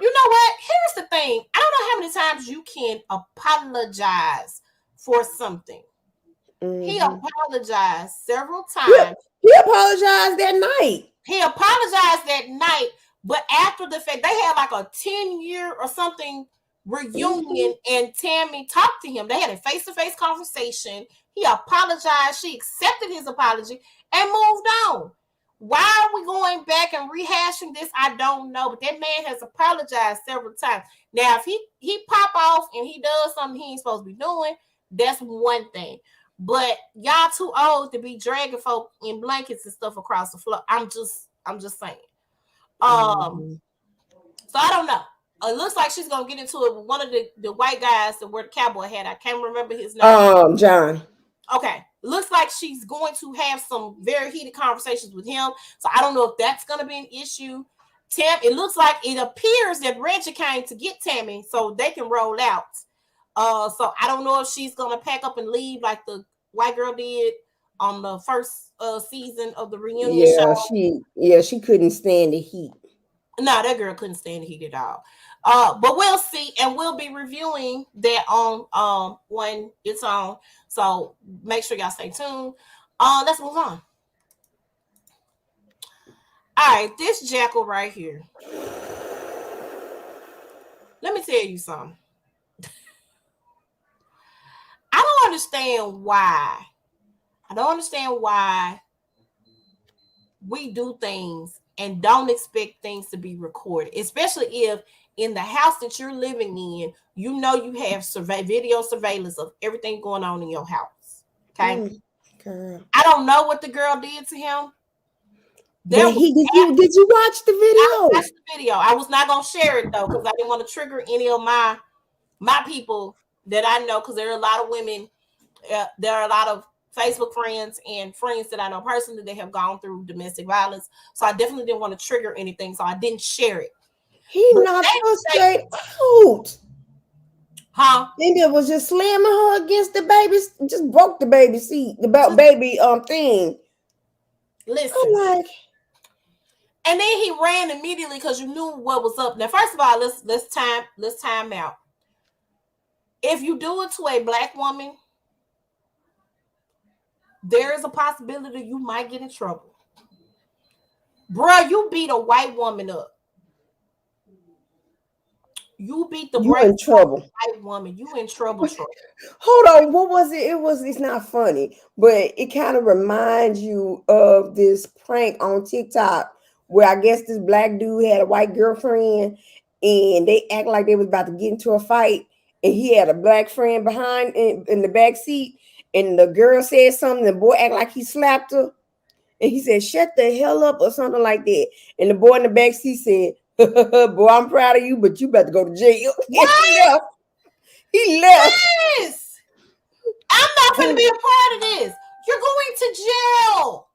You know what? Here's the thing. I don't know how many times you can apologize for something. He apologized several times. He apologized that night. But after the fact, they had like a 10-year or something reunion, and Tammy talked to him. They had a face-to-face conversation. He apologized. She accepted his apology and moved on. Why are we going back and rehashing this? I don't know. But that man has apologized several times. Now, if he pop off and he does something he ain't supposed to be doing, that's one thing. But y'all too old to be dragging folk in blankets and stuff across the floor. I'm just saying. So I don't know. It looks like she's gonna get into it with one of the white guys that wear the cowboy hat. I can't remember his name. John. Okay. Looks like she's going to have some very heated conversations with him. So I don't know if that's gonna be an issue. It looks like it appears that Reggie came to get Tammy so they can roll out. So I don't know if she's gonna pack up and leave like the white girl did on the first season of the reunion show. She couldn't stand the heat. No, that girl couldn't stand the heat at all. But we'll see, and we'll be reviewing that on when it's on. So make sure y'all stay tuned. Let's move on. All right, this jackal right here. Let me tell you something. I don't understand why. We do things and don't expect things to be recorded, especially if in the house that you're living in, you know you have video surveillance of everything going on in your house. Okay, girl. I don't know what the girl did to him. Did you watch the video? I watched the video. I was not gonna share it though because I didn't want to trigger any of my people that I know, because there are a lot of women. There are a lot of Facebook friends and friends that I know personally that have gone through domestic violence. So I definitely didn't want to trigger anything. So I didn't share it. He knocked her straight out. Huh? And it was just slamming her against the baby, just broke the baby seat, baby thing. Listen. I'm like, and then he ran immediately because you knew what was up. Now, first of all, let's time out. If you do it to a black woman, there is a possibility you might get in trouble. Bruh, you beat a white woman up. You beat the in trouble. White woman. You in trouble. Hold on. What was it? It's not funny, but it kind of reminds you of this prank on TikTok where I guess this black dude had a white girlfriend and they act like they was about to get into a fight, and he had a black friend behind in the back seat, and the girl said something, the boy act like he slapped her, and he said, "Shut the hell up," or something like that. And the boy in the back seat said, "Boy, I'm proud of you, but you better go to jail." What? He left. Yes. I'm not going to be a part of this. You're going to jail.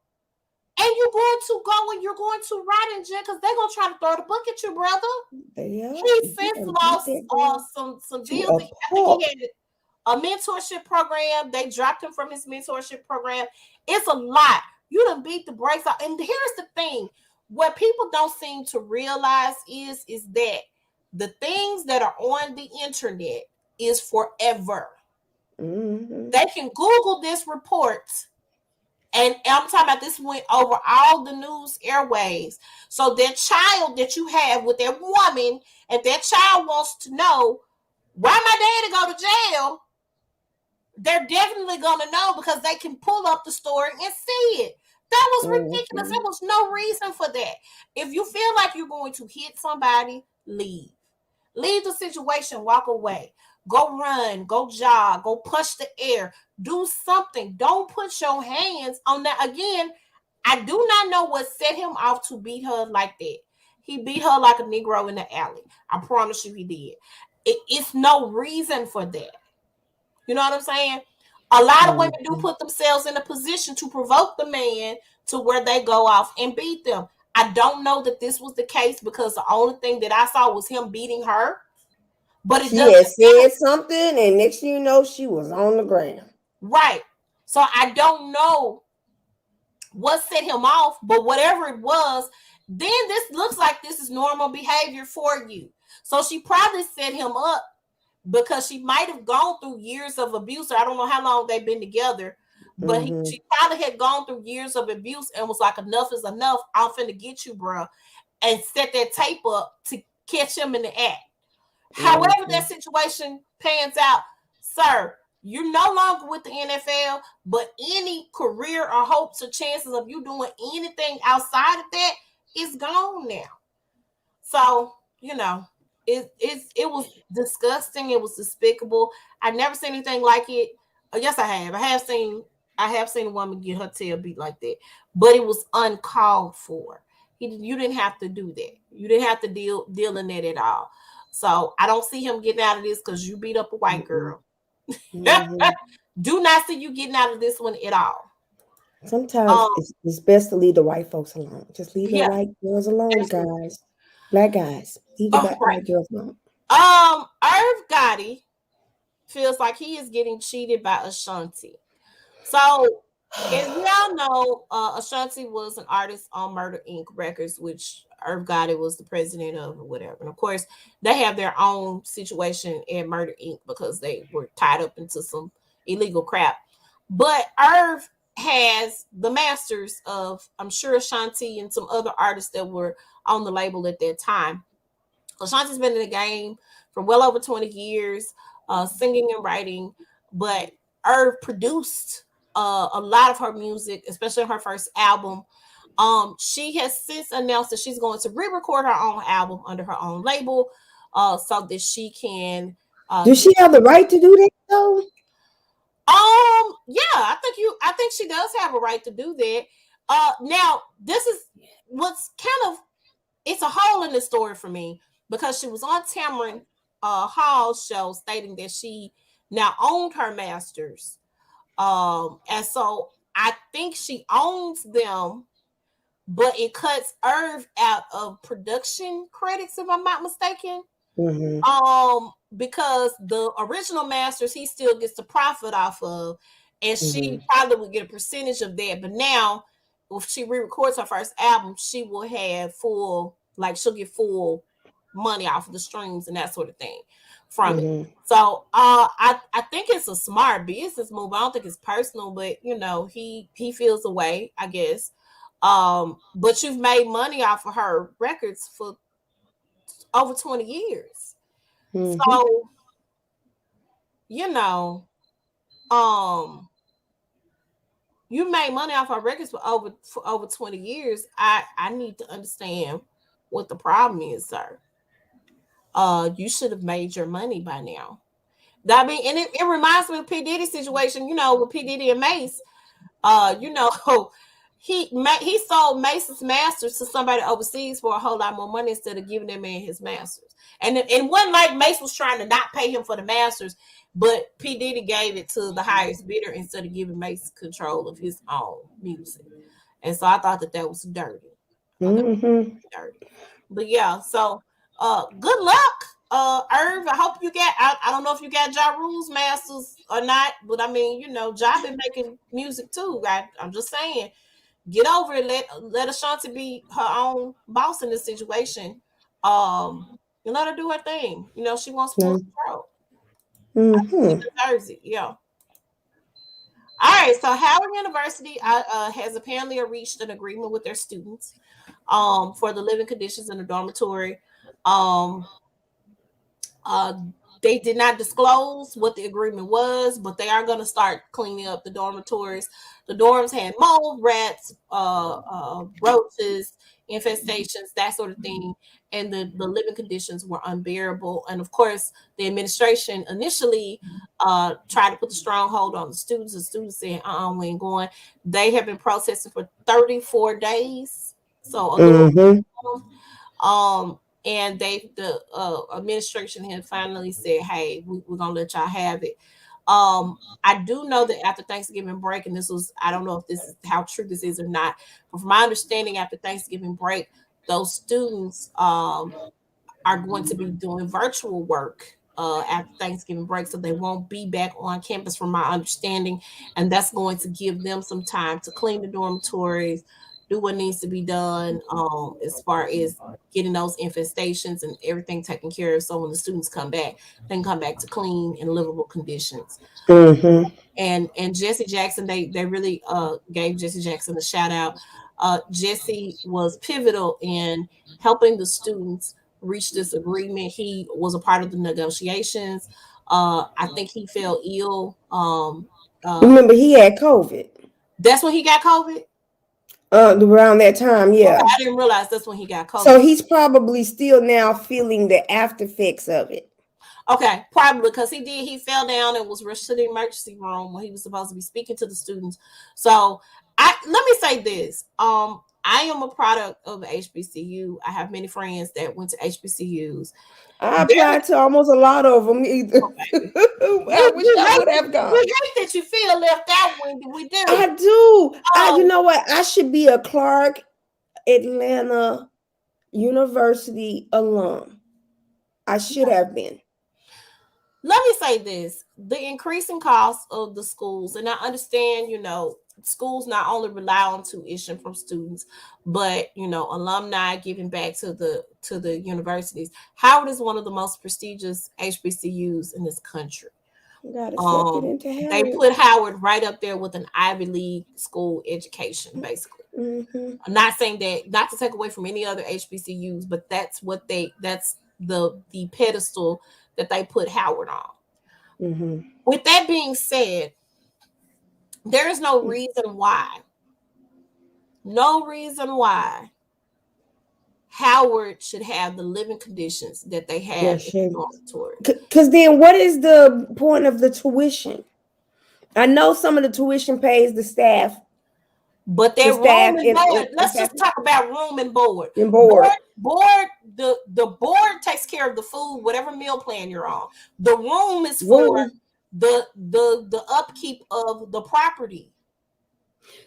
And you're going to rot in jail because they're going to try to throw the book at you, brother. He since lost some deals. I think he had a mentorship program. They dropped him from his mentorship program. It's a lot. You done beat the brakes out. And here's the thing. What people don't seem to realize is that the things that are on the internet is forever. They can Google this report, and I'm talking about this went over all the news airwaves. So that child that you have with that woman, and that child wants to know why my daddy go to jail, they're definitely going to know because they can pull up the story and see it. That was ridiculous. There was no reason for that. If you feel like you're going to hit somebody, leave. Leave the situation, walk away. Go run, go jog, go punch the air. Do something. Don't put your hands on that. Again, I do not know what set him off to beat her like that. He beat her like a Negro in the alley. I promise you he did. It's no reason for that. You know what I'm saying? A lot of women do put themselves in a position to provoke the man to where they go off and beat them. I don't know that this was the case because the only thing that I saw was him beating her. But it she doesn't had said something, and next thing you know, she was on the ground. Right. So I don't know what set him off, but whatever it was, then this looks like this is normal behavior for you. So she probably set him up because she might have gone through years of abuse. I don't know how long they've been together, but she probably had gone through years of abuse and was like, enough is enough. I'm finna get you, bro, and set that tape up to catch him in the act. However that situation pans out, sir, you're no longer with the NFL, but any career or hopes or chances of you doing anything outside of that is gone now. So, you know, it was disgusting. It was despicable. I never seen anything like it. Yes, I have. I have seen a woman get her tail beat like that, but it was uncalled for. You didn't have to do that. You didn't have to deal in that at all. So I don't see him getting out of this because you beat up a white girl. Do not see you getting out of this one at all. Sometimes it's best to leave the white folks alone. Just leave the white girls alone, guys. Black guys, leave the white girls alone. Irv Gotti feels like he is getting cheated by Ashanti. So, as we all know, Ashanti was an artist on Murder Inc. Records, which Irv Gotti was the president of, or whatever. And of course, they have their own situation at Murder Inc. because they were tied up into some illegal crap. But Irv has the masters of, I'm sure, Ashanti and some other artists that were on the label at that time. Ashanti's been in the game for well over 20 years, singing and writing, but Irv produced a lot of her music, especially her first album. She has since announced that she's going to re-record her own album under her own label, so that she can. Does she have the right to do that though? Yeah, I think she does have a right to do that. Now this is what's kind of, it's a hole in the story for me because she was on Tamron Hall's show stating that she now owned her masters. And so I think she owns them, but it cuts Irv out of production credits, if I'm not mistaken. Because the original masters he still gets the profit off of, and she probably would get a percentage of that. But now, if she re-records her first album, she will have she'll get full money off of the streams and that sort of thing from it. So I think it's a smart business move. I don't think it's personal, but you know, he feels a way, I guess. But you've made money off of her records for over 20 years. So, you know, you made money off our records for over 20 years. I need to understand what the problem is, sir. You should have made your money by now. I mean, and it reminds me of P. Diddy's situation, you know, with P. Diddy and Mace. You know, he sold Mace's masters to somebody overseas for a whole lot more money instead of giving that man his masters. And one like Mace was trying to not pay him for the masters, but P. Diddy gave it to the highest bidder instead of giving Mace control of his own music. And so I thought that was dirty. Dirty. But yeah, so good luck, Irv. I hope you get. I don't know if you got Ja Rule's masters or not, but I mean, you know, Ja been making music too. I'm just saying, get over it. Let Ashanti be her own boss in this situation. And let her do her thing. You know, she wants full control. She deserves it. Yeah. All right. So Howard University has apparently reached an agreement with their students for the living conditions in the dormitory. They did not disclose what the agreement was, but they are going to start cleaning up the dormitories. The dorms had mold, rats, roaches, infestations, that sort of thing, and the living conditions were unbearable. And of course, the administration initially tried to put the stronghold on the students. The students said, we ain't going. They have been protesting for 34 days, so a little. And the administration had finally said, hey, we're gonna let y'all have it. I do know that after Thanksgiving break, and this was, I don't know if this is how true this is or not, but from my understanding, after Thanksgiving break, those students are going to be doing virtual work after Thanksgiving break, so they won't be back on campus, from my understanding, and that's going to give them some time to clean the dormitories, do what needs to be done as far as getting those infestations and everything taken care of, so when the students come back, they can come back to clean and livable conditions. And Jesse Jackson, they really gave Jesse Jackson a shout out. Jesse was pivotal in helping the students reach this agreement. He was a part of the negotiations. I think he fell ill. Remember, he had COVID. That's when he got COVID? Around that time, yeah. Okay, I didn't realize that's when he got COVID. So he's probably still now feeling the after effects of it. Okay, probably because he fell down and was rushed to the emergency room when he was supposed to be speaking to the students. So let me say this. I am a product of HBCU. I have many friends that went to HBCUs. I applied to almost a lot of them either. Okay. I wish I would have gone. We hate that you feel left out, Wendy. We do. I do. You know what? I should be a Clark Atlanta University alum. I should have been. Let me say this. The increasing cost of the schools, and I understand, schools not only rely on tuition from students, but alumni giving back to the universities. Howard is one of the most prestigious HBCUs in this country. They put Howard right up there with an Ivy League school education, basically. I'm not saying that, not to take away from any other HBCUs, but that's the pedestal that they put Howard on. With that being said, there is no reason why Howard should have the living conditions that they have in the dormitory. Because then what is the point of the tuition? I know some of the tuition pays the staff. But their room and board, let's just talk about room and board. The board takes care of the food, whatever meal plan you're on. The room is for the upkeep of the property.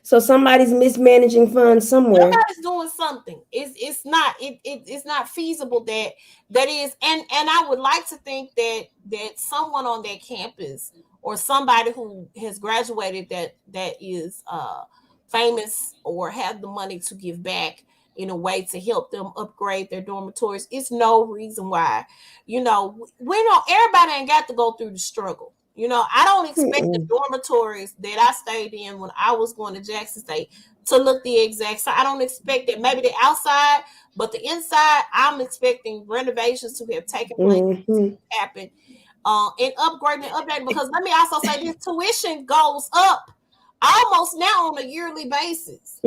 So somebody's mismanaging funds somewhere. Somebody's doing something. It's not feasible that is, and I would like to think that someone on that campus or somebody who has graduated that is famous or have the money to give back in a way to help them upgrade their dormitories. It's no reason why, everybody ain't got to go through the struggle. I don't expect the dormitories that I stayed in when I was going to Jackson State to look the exact same. I don't expect that. Maybe the outside, but the inside, I'm expecting renovations to have taken place, to happen, and upgrading and updating. Because let me also say this: tuition goes up almost now on a yearly basis.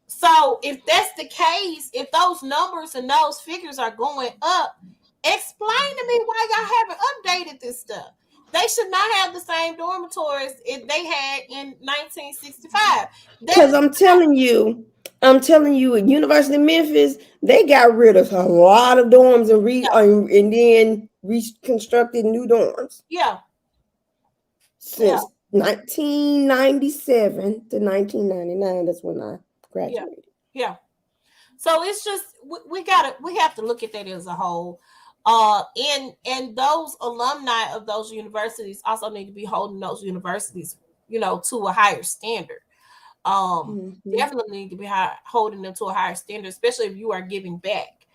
So if that's the case, if those numbers and those figures are going up, explain to me why y'all haven't updated this stuff. They should not have the same dormitories if they had in 1965. Because I'm telling you, at University of Memphis, they got rid of a lot of dorms and then reconstructed new dorms. Yeah. Since 1997 to 1999, that's when I graduated. Yeah. So it's just we have to look at that as a whole. And those alumni of those universities also need to be holding those universities, to a higher standard. Definitely need to be holding them to a higher standard, especially if you are giving back.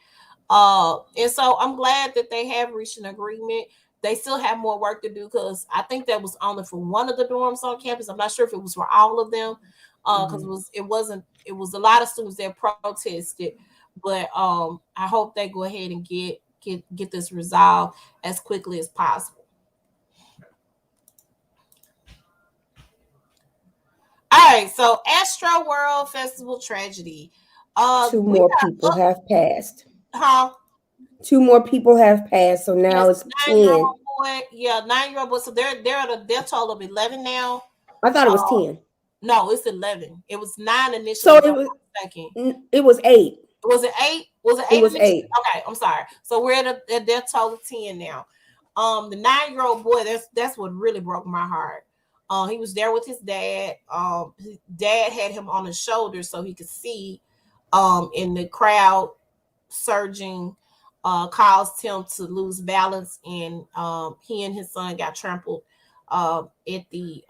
And so I'm glad that they have reached an agreement. They still have more work to do because I think that was only for one of the dorms on campus. I'm not sure if it was for all of them, because it was a lot of students that protested. But I hope they go ahead and get get this resolved as quickly as possible. All right, so Astro World Festival tragedy. Two more people have passed. Huh? 2 more people have passed, so now it's 10. 9-year-old boy. Yeah, 9-year-old boy. So they're at a death toll of 11 now. I thought it was 10. No, it's 11. It was 9 initially. So it was 8. Was it 8? Was it 8? It was 8. Okay, I'm sorry. So we're at a death toll of 10 now. The 9-year-old boy, that's what really broke my heart. He was there with his dad. His dad had him on his shoulder so he could see in the crowd surging, caused him to lose balance, and he and his son got trampled at the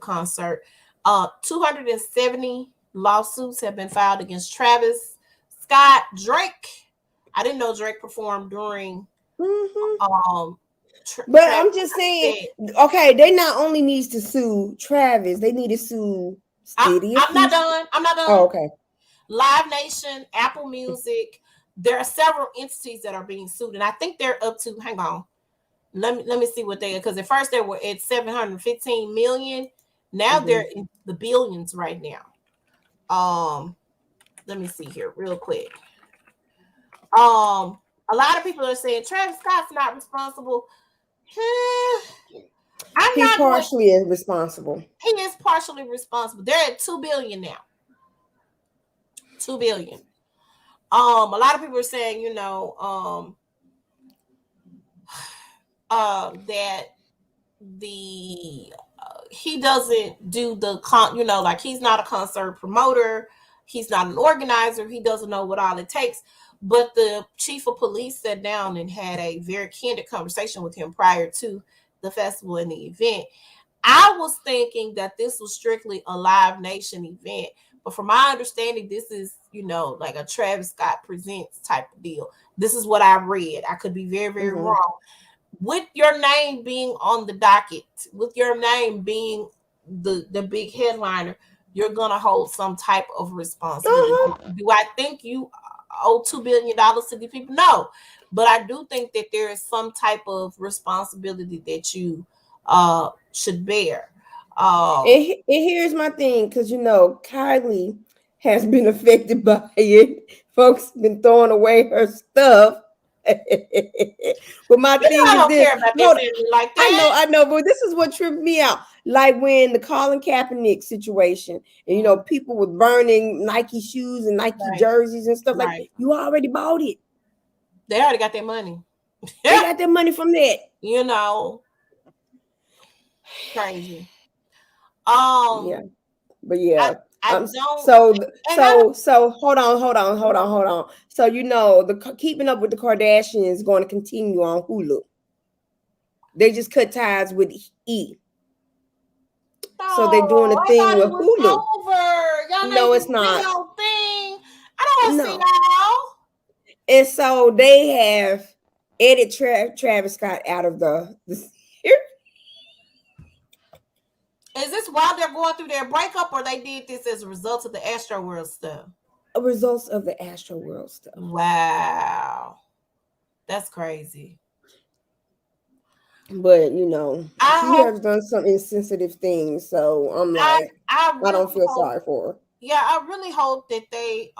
concert. 270 lawsuits have been filed against Travis Scott. Drake, I didn't know Drake performed during but I'm just saying, okay, they not only needs to sue Travis, they need to sue City. I'm not done. Oh, okay. Live Nation, Apple Music. There are several entities that are being sued, and I think they're up to. Hang on, let me see what they are, because at first they were at 715 million. Now they're in the billions right now. Let me see here real quick. A lot of people are saying Travis Scott's not responsible. He's partially responsible. He is partially responsible. They're at 2 billion now. 2 billion. A lot of people are saying, that he doesn't do like he's not a concert promoter, he's not an organizer, he doesn't know what all it takes. But the chief of police sat down and had a very candid conversation with him prior to the festival and the event. I was thinking that this was strictly a Live Nation event, but from my understanding, this is, like a Travis Scott Presents type of deal. This is what I read. I could be very, very wrong. With your name being on the docket, with your name being the big headliner, you're going to hold some type of responsibility. Do I think you owe $2 billion to these people? No. But I do think that there is some type of responsibility that you should bear. And here's my thing, because Kylie has been affected by it. Folks been throwing away her stuff. But my thing is this. Like that. I know, but this is what tripped me out. Like when the Colin Kaepernick situation, and people were burning Nike shoes and Nike jerseys and stuff like that. You already bought it. They already got their money. They got their money from that. Crazy. Yeah. But yeah. I don't. So hold on. So the Keeping Up with the Kardashians is going to continue on Hulu. They just cut ties with E. So they're doing a thing with Hulu. No, it's not. I don't see y'all. And so they have edited Travis Scott out of the Is this while they're going through their breakup, or they did this as a result of the Astro World stuff? A result of the Astro World stuff. Wow. That's crazy. But, he has done some insensitive things, so I'm like, I don't feel sorry for her. Yeah, I really hope that they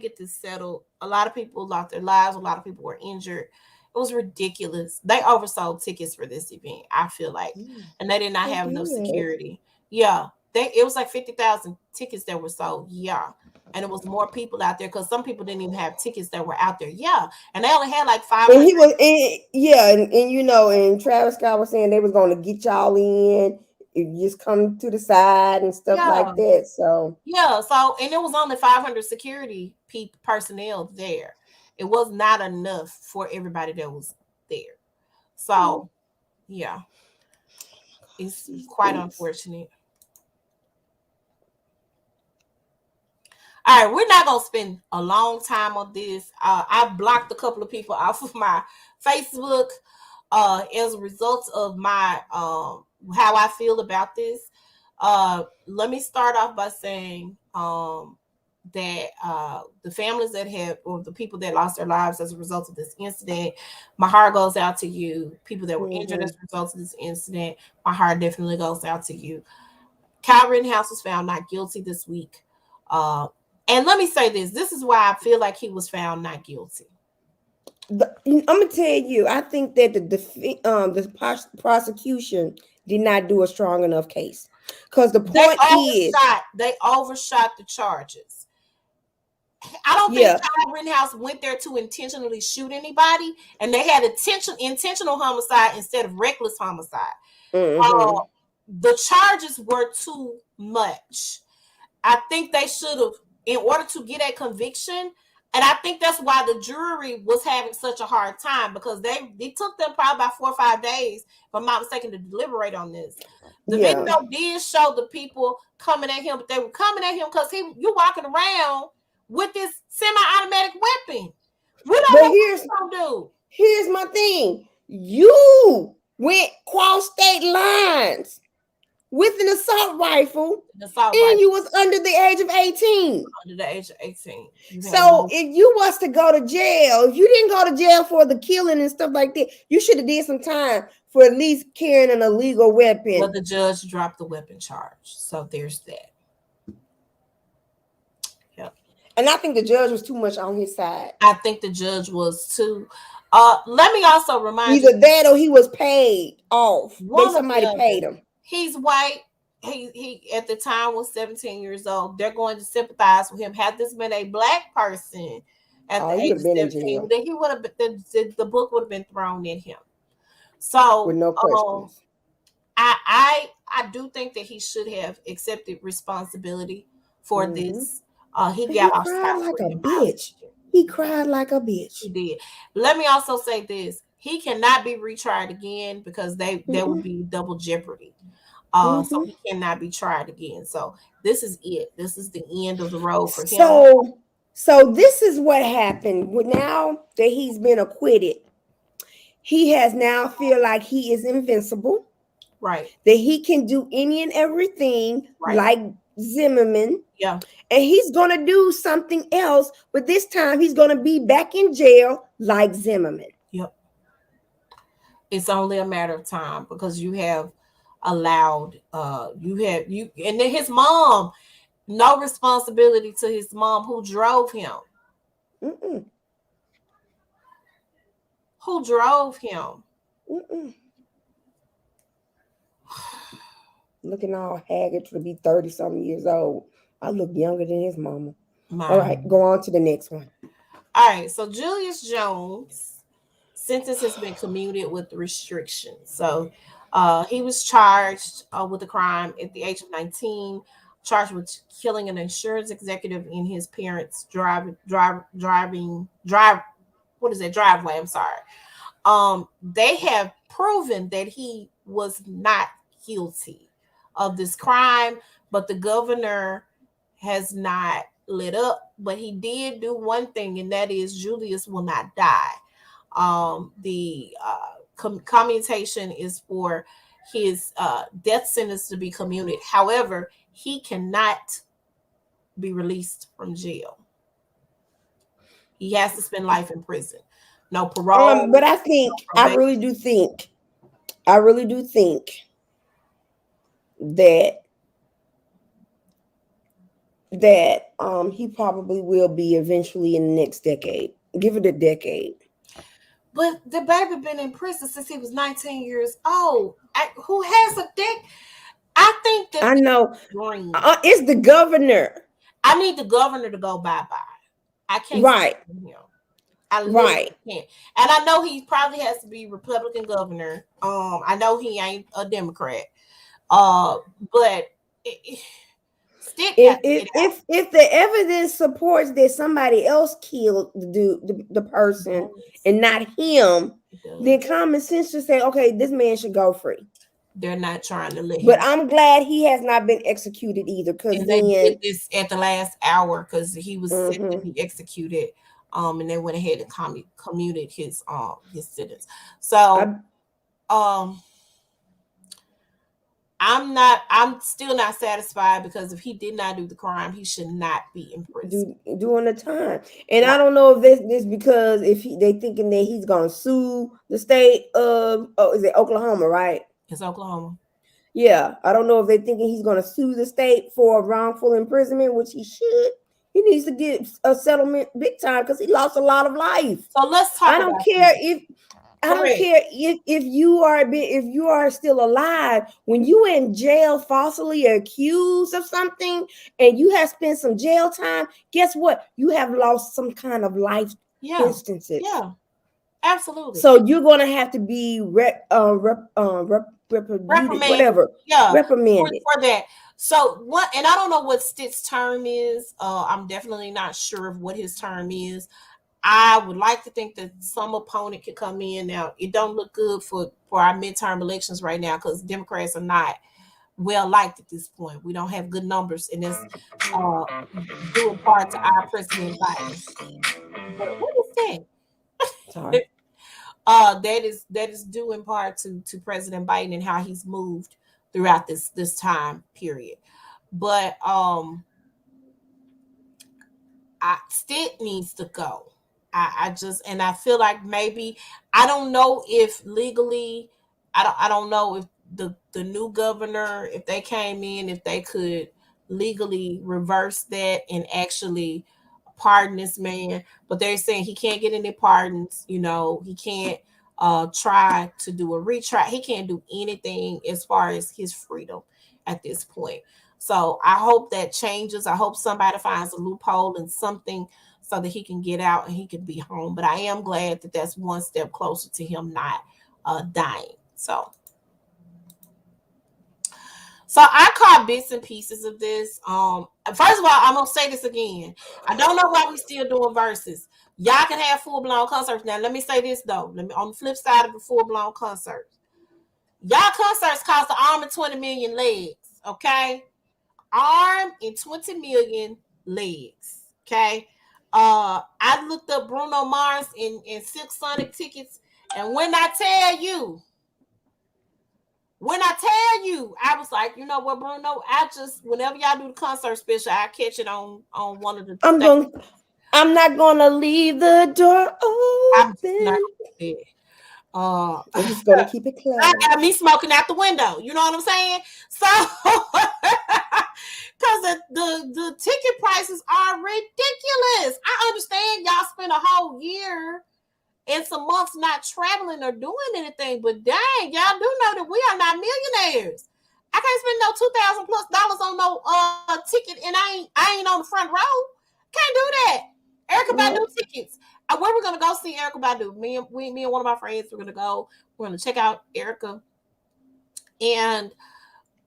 get this settled. A lot of people lost their lives. A lot of people were injured. It was ridiculous. They oversold tickets for this event, I feel like, and they did not have enough security. Yeah, it was like 50,000 tickets that were sold. Yeah, and it was more people out there because some people didn't even have tickets that were out there. Yeah, and they only had like 500. And he was, and Travis Scott was saying they was going to get y'all in. You just come to the side and stuff like that. So and it was only 500 security personnel there. It was not enough for everybody that was there. So, yeah, it's quite unfortunate. All right, we're not going to spend a long time on this. I blocked a couple of people off of my Facebook as a result of my how I feel about this. Let me start off by saying that the families that have, or the people that lost their lives as a result of this incident, my heart goes out to you. People that were injured as a result of this incident, my heart definitely goes out to you. Kyle Rittenhouse was found not guilty this week. And let me say this. This is why I feel like he was found not guilty. I'm gonna tell you, I think that the prosecution did not do a strong enough case, because the point they overshot the charges. I don't think Kyle Rittenhouse went there to intentionally shoot anybody, and they had intentional homicide instead of reckless homicide. The charges were too much. I think they should have, in order to get a conviction. And I think that's why the jury was having such a hard time, because it took them probably about 4 or 5 days, if I'm not mistaken, to deliberate on this. The video did show the people coming at him, but they were coming at him because you walking around with this semi-automatic weapon. We don't know what you're gonna do. Here's my thing. You went cross state lines with an assault rifle, and you was under the age of 18. Under the age of 18. So if you was to go to jail, if you didn't go to jail for the killing and stuff like that, you should have did some time for at least carrying an illegal weapon. But the judge dropped the weapon charge. So there's that. Yep. And I think the judge was too much on his side. I think the judge was too. Let me also remind you. Either that or he was paid off. Somebody paid him. He's white. He at the time was 17 years old. They're going to sympathize with him. Had this been a black person at the age of 17, then he would have been, the book would have been thrown at him. So with no questions. I do think that he should have accepted responsibility for this. He cried like a bitch. He cried like a bitch. He did. Let me also say this. He cannot be retried again, because there would be double jeopardy. So he cannot be tried again. So this is it. This is the end of the road for him. So this is what happened. Now that he's been acquitted, he has now feel like he is invincible. Right. That he can do any and everything like Zimmerman. Yeah. And he's going to do something else, but this time he's going to be back in jail like Zimmerman. Yep. It's only a matter of time, because you have allowed and then his mom, no responsibility to his mom who drove him. Who drove him? Looking all haggard to be 30-something years old. I look younger than his mama. All right, go on to the next one. All right, so Julius Jones' sentence has been commuted with restrictions. So he was charged with a crime at the age of 19, charged with killing an insurance executive in his parents' driveway. I'm sorry. They have proven that he was not guilty of this crime, but the governor has not lit up. But he did do one thing, and that is Julius will not die. The commutation is for his death sentence to be commuted. However, he cannot be released from jail. He has to spend life in prison. No parole. But I really do think that he probably will be eventually in the next decade. Give it a decade. But the baby been in prison since he was 19 years old. Who has a dick? I think that I know. It's the governor. I need the governor to go bye-bye. I can't. Right. Him. I literally can't. And I know he probably has to be Republican governor. I know he ain't a Democrat. But if the evidence supports that somebody else killed the person and not him, then common sense should say, okay, this man should go free. They're not trying to let him. But I'm glad he has not been executed either, because they did this at the last hour, because he was set to be executed. And they went ahead and commuted his sentence. So I'm still not satisfied, because if he did not do the crime, he should not be in prison. Doing the time. And Right. I don't know if this because if they thinking that he's gonna sue the state of, is it Oklahoma, right? It's Oklahoma. Yeah, I don't know if they're thinking he's gonna sue the state for wrongful imprisonment, which he should. He needs to get a settlement big time because he lost a lot of life. So let's talk I about don't care this. if I don't care if you are still alive. When you in jail falsely accused of something and you have spent some jail time, guess what? You have lost some kind of life instances. Yeah, absolutely. So you're gonna have to be reprimanded. Whatever. Yeah, reprimanded for that. So what? And I don't know what Stitt's term is. I'm definitely not sure of what his term is. I would like to think that some opponent could come in. Now, it don't look good for our midterm elections right now, because Democrats are not well liked at this point. We don't have good numbers, and it's due in part to our President Biden. But what is that? Sorry. That is due in part to President Biden and how he's moved throughout this time period. But Stitt needs to go. I feel like maybe, I don't know if legally, I don't know if the new governor, if they came in, if they could legally reverse that and actually pardon this man. But they're saying he can't get any pardons. He can't try to do a retrial. He can't do anything as far as his freedom at this point. So I hope that changes. I hope somebody finds a loophole and something so that he can get out and he can be home. But I am glad that that's one step closer to him not dying. So I caught bits and pieces of this. First of all, I'm gonna say this again. I don't know why we still doing verses. Y'all can have full-blown concerts. Now, let me say this though. On the flip side of the full-blown concerts, y'all concerts cost an arm and 20 million legs. Okay, arm and 20 million legs. Okay. I looked up Bruno Mars and Silk Sonic tickets, and when I tell you, I was like, you know what, Bruno? Whenever y'all do the concert special, I catch it on one of the. I'm not gonna leave the door open. I'm just gonna keep it closed. I got me smoking out the window. You know what I'm saying? So, because the ticket prices are ridiculous. I understand y'all spend a whole year and some months not traveling or doing anything, but dang, y'all do know that we are not millionaires. I can't spend no $2,000+ on no ticket, and I ain't on the front row. Can't do that. Erykah Badu tickets. Where we're gonna go see Erykah Badu. Me and one of my friends, we're gonna go. We're gonna check out Erykah, and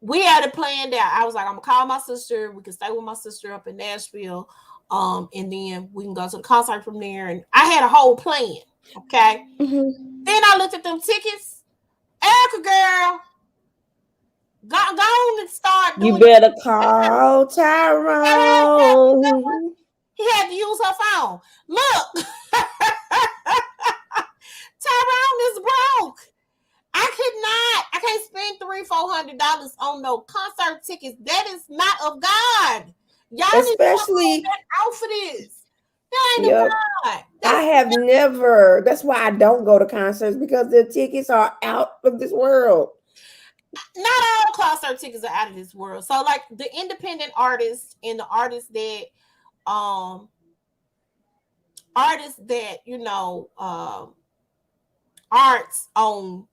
we had it planned out. I was like, I'm gonna call my sister. We can stay with my sister up in Nashville, and then we can go to the concert from there. And I had a whole plan. Okay. Mm-hmm. Then I looked at them tickets. Erykah girl, go on and start doing. You better call Tyrone. He had to use her phone. Look, Tyrone is broke. I can't spend $300-$400 on no concert tickets. That is not of God. Y'all especially need to know that outfit is. That ain't of God. I have never. That's why I don't go to concerts, because the tickets are out of this world. Not all concert tickets are out of this world. So, like the independent artists and the artists that arts on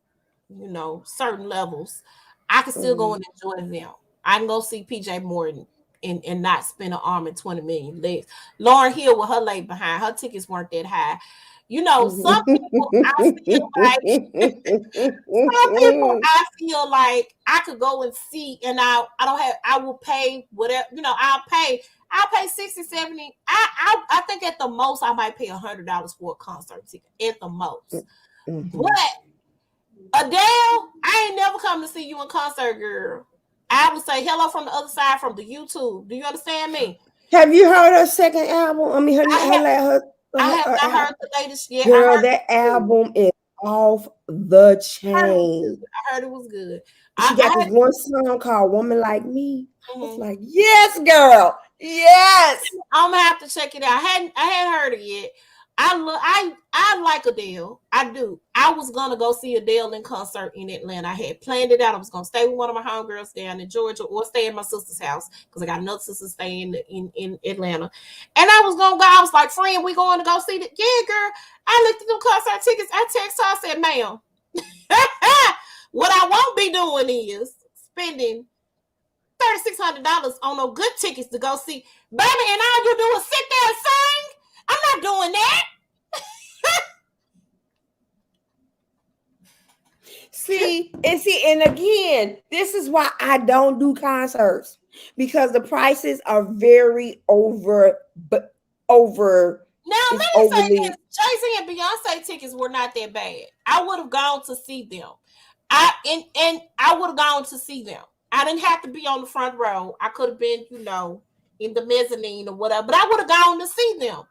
certain levels, I can still go and enjoy them. I can go see PJ Morton and not spend an arm and 20 million legs. Lauryn Hill with her leg behind, her tickets weren't that high. Some people I feel like I could go and see, and I will pay whatever, I'll pay 60, 70. I think at the most I might pay $100 for a concert ticket at the most. But Adele, I ain't never come to see you in concert, girl. I would say hello from the other side, from the YouTube. Do you understand me? Have you heard her second album? I mean, I have not heard the latest yet. Girl, that album is off the chain. I heard it was good. She got this one song called "Woman Like Me." I was Mhm. like, yes, girl, yes. I'm gonna have to check it out. I hadn't heard it yet. I like Adele. I do. I was gonna go see Adele in concert in Atlanta. I had planned it out. I was gonna stay with one of my homegirls down in Georgia or stay at my sister's house because I got another sister staying in Atlanta. And I was gonna go. I was like, friend, we going to go see the yeah, girl. I looked at the concert tickets. I texted her, I said, ma'am, what I won't be doing is spending $3,600 on no good tickets to go see baby, and all you do is sit there and sing. I'm not doing that. See, and again, this is why I don't do concerts because the prices are very over. Now let me overly. say this: Jay-Z and Beyonce tickets were not that bad. I would have gone to see them. I would have gone to see them. I didn't have to be on the front row. I could have been, in the mezzanine or whatever, but I would have gone to see them.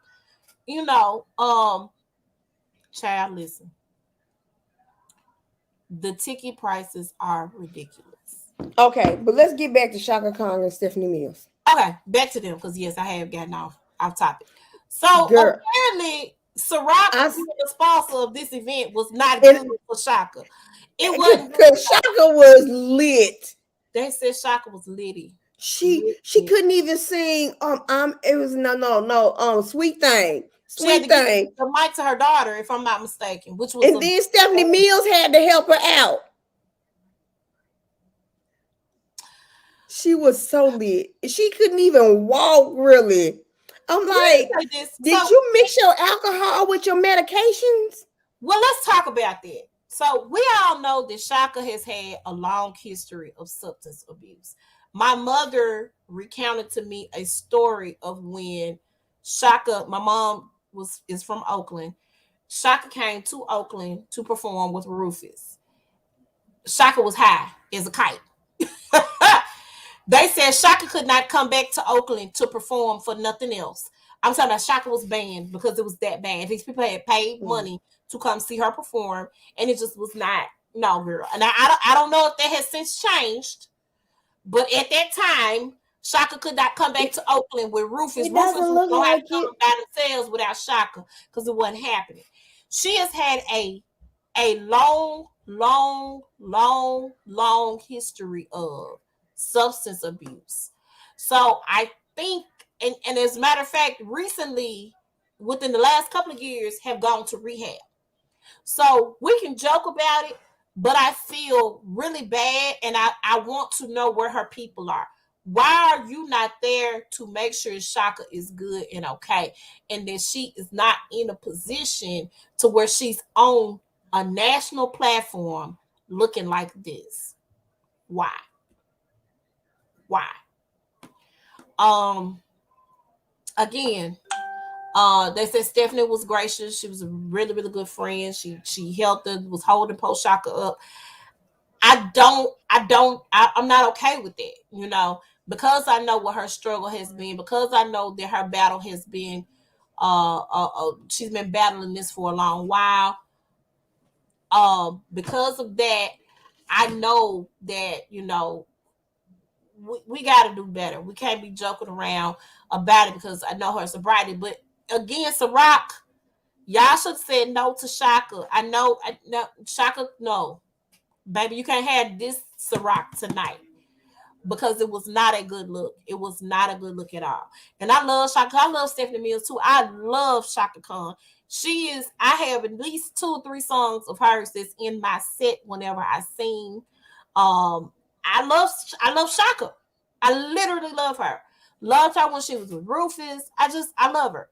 Child, listen. The ticket prices are ridiculous. Okay, but let's get back to Shaka Khan and Stephanie Mills. Okay, back to them because yes, I have gotten off topic. So apparently, Ciroc, the sponsor of this event, was not good for Shaka. It wasn't because Shaka was lit. They said Shaka was litty. She couldn't even sing. It was no. Sweet Thing. She had to give the mic to her daughter, if I'm not mistaken, which was. And then Stephanie Mills had to help her out. She was so lit. She couldn't even walk really. I'm like, did you mix your alcohol with your medications? Well, let's talk about that. So we all know that Shaka has had a long history of substance abuse. My mother recounted to me a story of when Shaka, my mom is from Oakland. Shaka came to Oakland to perform with Rufus. Shaka was high as a kite. They said Shaka could not come back to Oakland to perform for nothing else. I'm talking about Shaka was banned because it was that bad. These people had paid money to come see her perform, and it just was not, no, girl. And I don't know if that has since changed, but at that time, Shaka could not come back to Oakland with Rufus. It doesn't look like it. By themselves without Shaka because it wasn't happening. She has had a long history of substance abuse. So I think, and as a matter of fact, recently, within the last couple of years, have gone to rehab. So we can joke about it, but I feel really bad, and I want to know where her people are. Why are you not there to make sure Shaka is good and okay, and that she is not in a position to where she's on a national platform looking like this? Why? Again, they said Stephanie was gracious. She was a really, really good friend. She helped her, was holding Porsha up. I'm not okay with that, because I know what her struggle has been, because I know that her battle has been, she's been battling this for a long while. Because of that, I know that, we got to do better. We can't be joking around about it because I know her sobriety. But again, Ciroc, y'all should have said no to Shaka. I know, Shaka, no. Baby, you can't have this Ciroc tonight because it was not a good look. It was not a good look at all. And I love Shaka. I love Stephanie Mills too. I love Shaka Khan. I have at least 2 or 3 songs of hers that's in my set whenever I sing. I love Shaka. I literally love her. Loved her when she was with Rufus. I love her.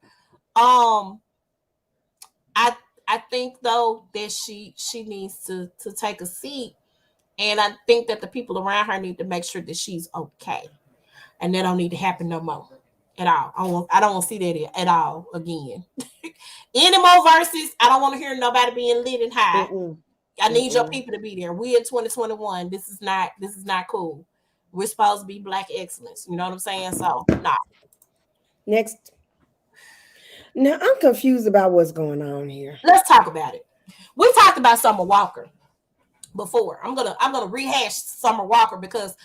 I think though that she needs to take a seat, and I think that the people around her need to make sure that she's okay, and that don't need to happen no more at all. I don't want to see that at all again. Any more verses? I don't want to hear nobody being lit and high. I need your people to be there. We in 2021. This is not cool. We're supposed to be Black excellence. You know what I'm saying? So, nah. Next. Now, I'm confused about what's going on here. Let's talk about it. We talked about Summer Walker. before. I'm gonna rehash Summer Walker because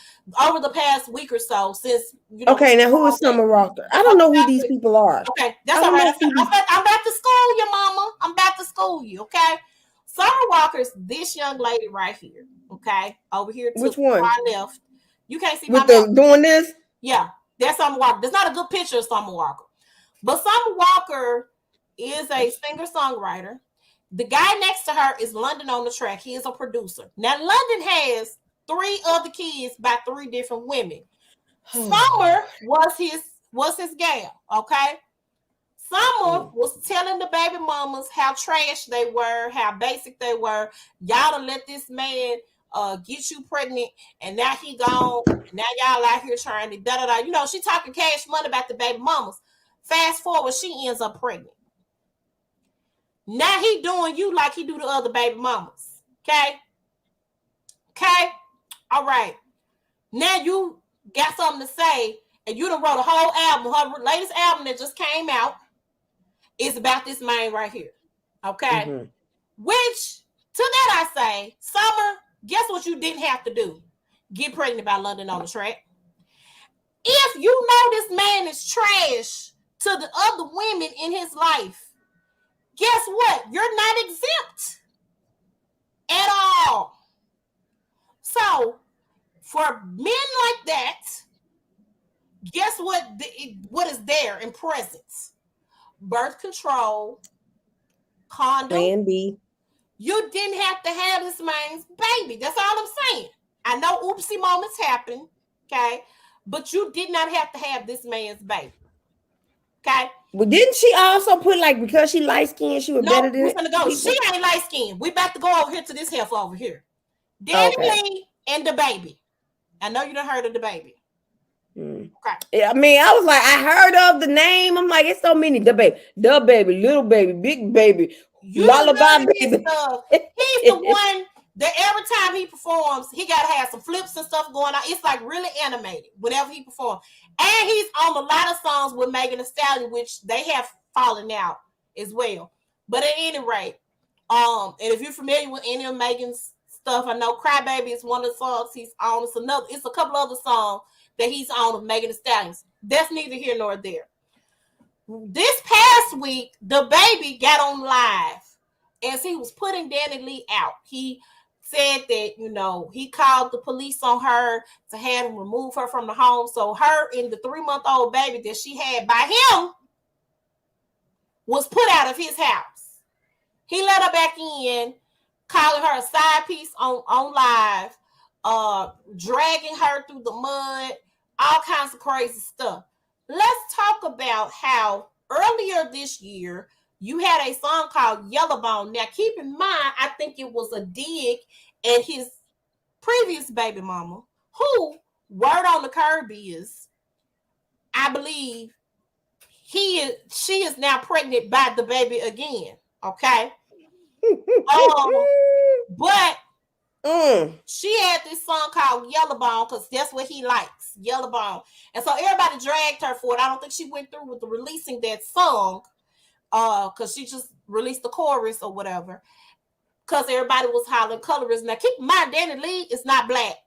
over the past week or so, since Okay, now who is Summer Walker? I don't know who these people are. Okay, that's all right. I'm back to school you, mama. I'm back to school you. Okay, Summer Walker's this young lady right here. Okay, over here to which one? my left. You can't see with the doing this. Yeah, that's Summer Walker. There's not a good picture of Summer Walker, but Summer Walker is a singer-songwriter. The guy next to her is London on the track. He is a producer. Now, London has 3 other kids by 3 different women. Summer was his gal, okay? Summer was telling the baby mamas how trash they were, how basic they were. Y'all done let this man get you pregnant, and now he gone. Now y'all out here trying to da-da-da. She talking cash money about the baby mamas. Fast forward, she ends up pregnant. Now he doing you like he do the other baby mamas. Okay? All right. Now you got something to say, and you done wrote a whole album. Her latest album that just came out is about this man right here. Okay? Mm-hmm. Which, to that I say, Summer, guess what you didn't have to do? Get pregnant by London on the track. If you know this man is trash to the other women in his life, guess what? You're not exempt at all. So, for men like that, guess what? What is there in presence? Birth control, condom. Plan B. You didn't have to have this man's baby. That's all I'm saying. I know oopsie moments happen, okay? But you did not have to have this man's baby. Okay. Well, didn't she also put because she light skinned, she was better than we're gonna go. She ain't light skinned. We about to go over here to this heifer over here. Danny Lee and the baby. I know you done heard of the baby. Okay. Yeah, I mean, I was like, I heard of the name. I'm like, it's so many. The baby, little baby, big baby, lullaby baby. He's the one that every time he performs, he gotta have some flips and stuff going on. It's like really animated whenever he performs. And he's on a lot of songs with Megan Thee Stallion, which they have fallen out as well. But at any rate, and if you're familiar with any of Megan's stuff, I know Crybaby is one of the songs he's on. It's a couple other songs that he's on with Megan Thee Stallion. That's neither here nor there. This past week, the baby got on live as he was putting Danny Lee out. He said that, he called the police on her to have him remove her from the home. So her and the 3-month-old baby that she had by him was put out of his house. He let her back in, calling her a side piece on live, dragging her through the mud, all kinds of crazy stuff. Let's talk about how earlier this year, you had a song called Yellowbone. Now, keep in mind, I think it was a dig at his previous baby mama, who, word on the curb is, I believe, she is now pregnant by the baby again. Okay? But she had this song called Yellowbone because that's what he likes, Yellowbone. And so everybody dragged her for it. I don't think she went through with the releasing that song. Because she just released the chorus or whatever. Because everybody was hollering colorist. Now, keep in mind, Danny Lee is not black.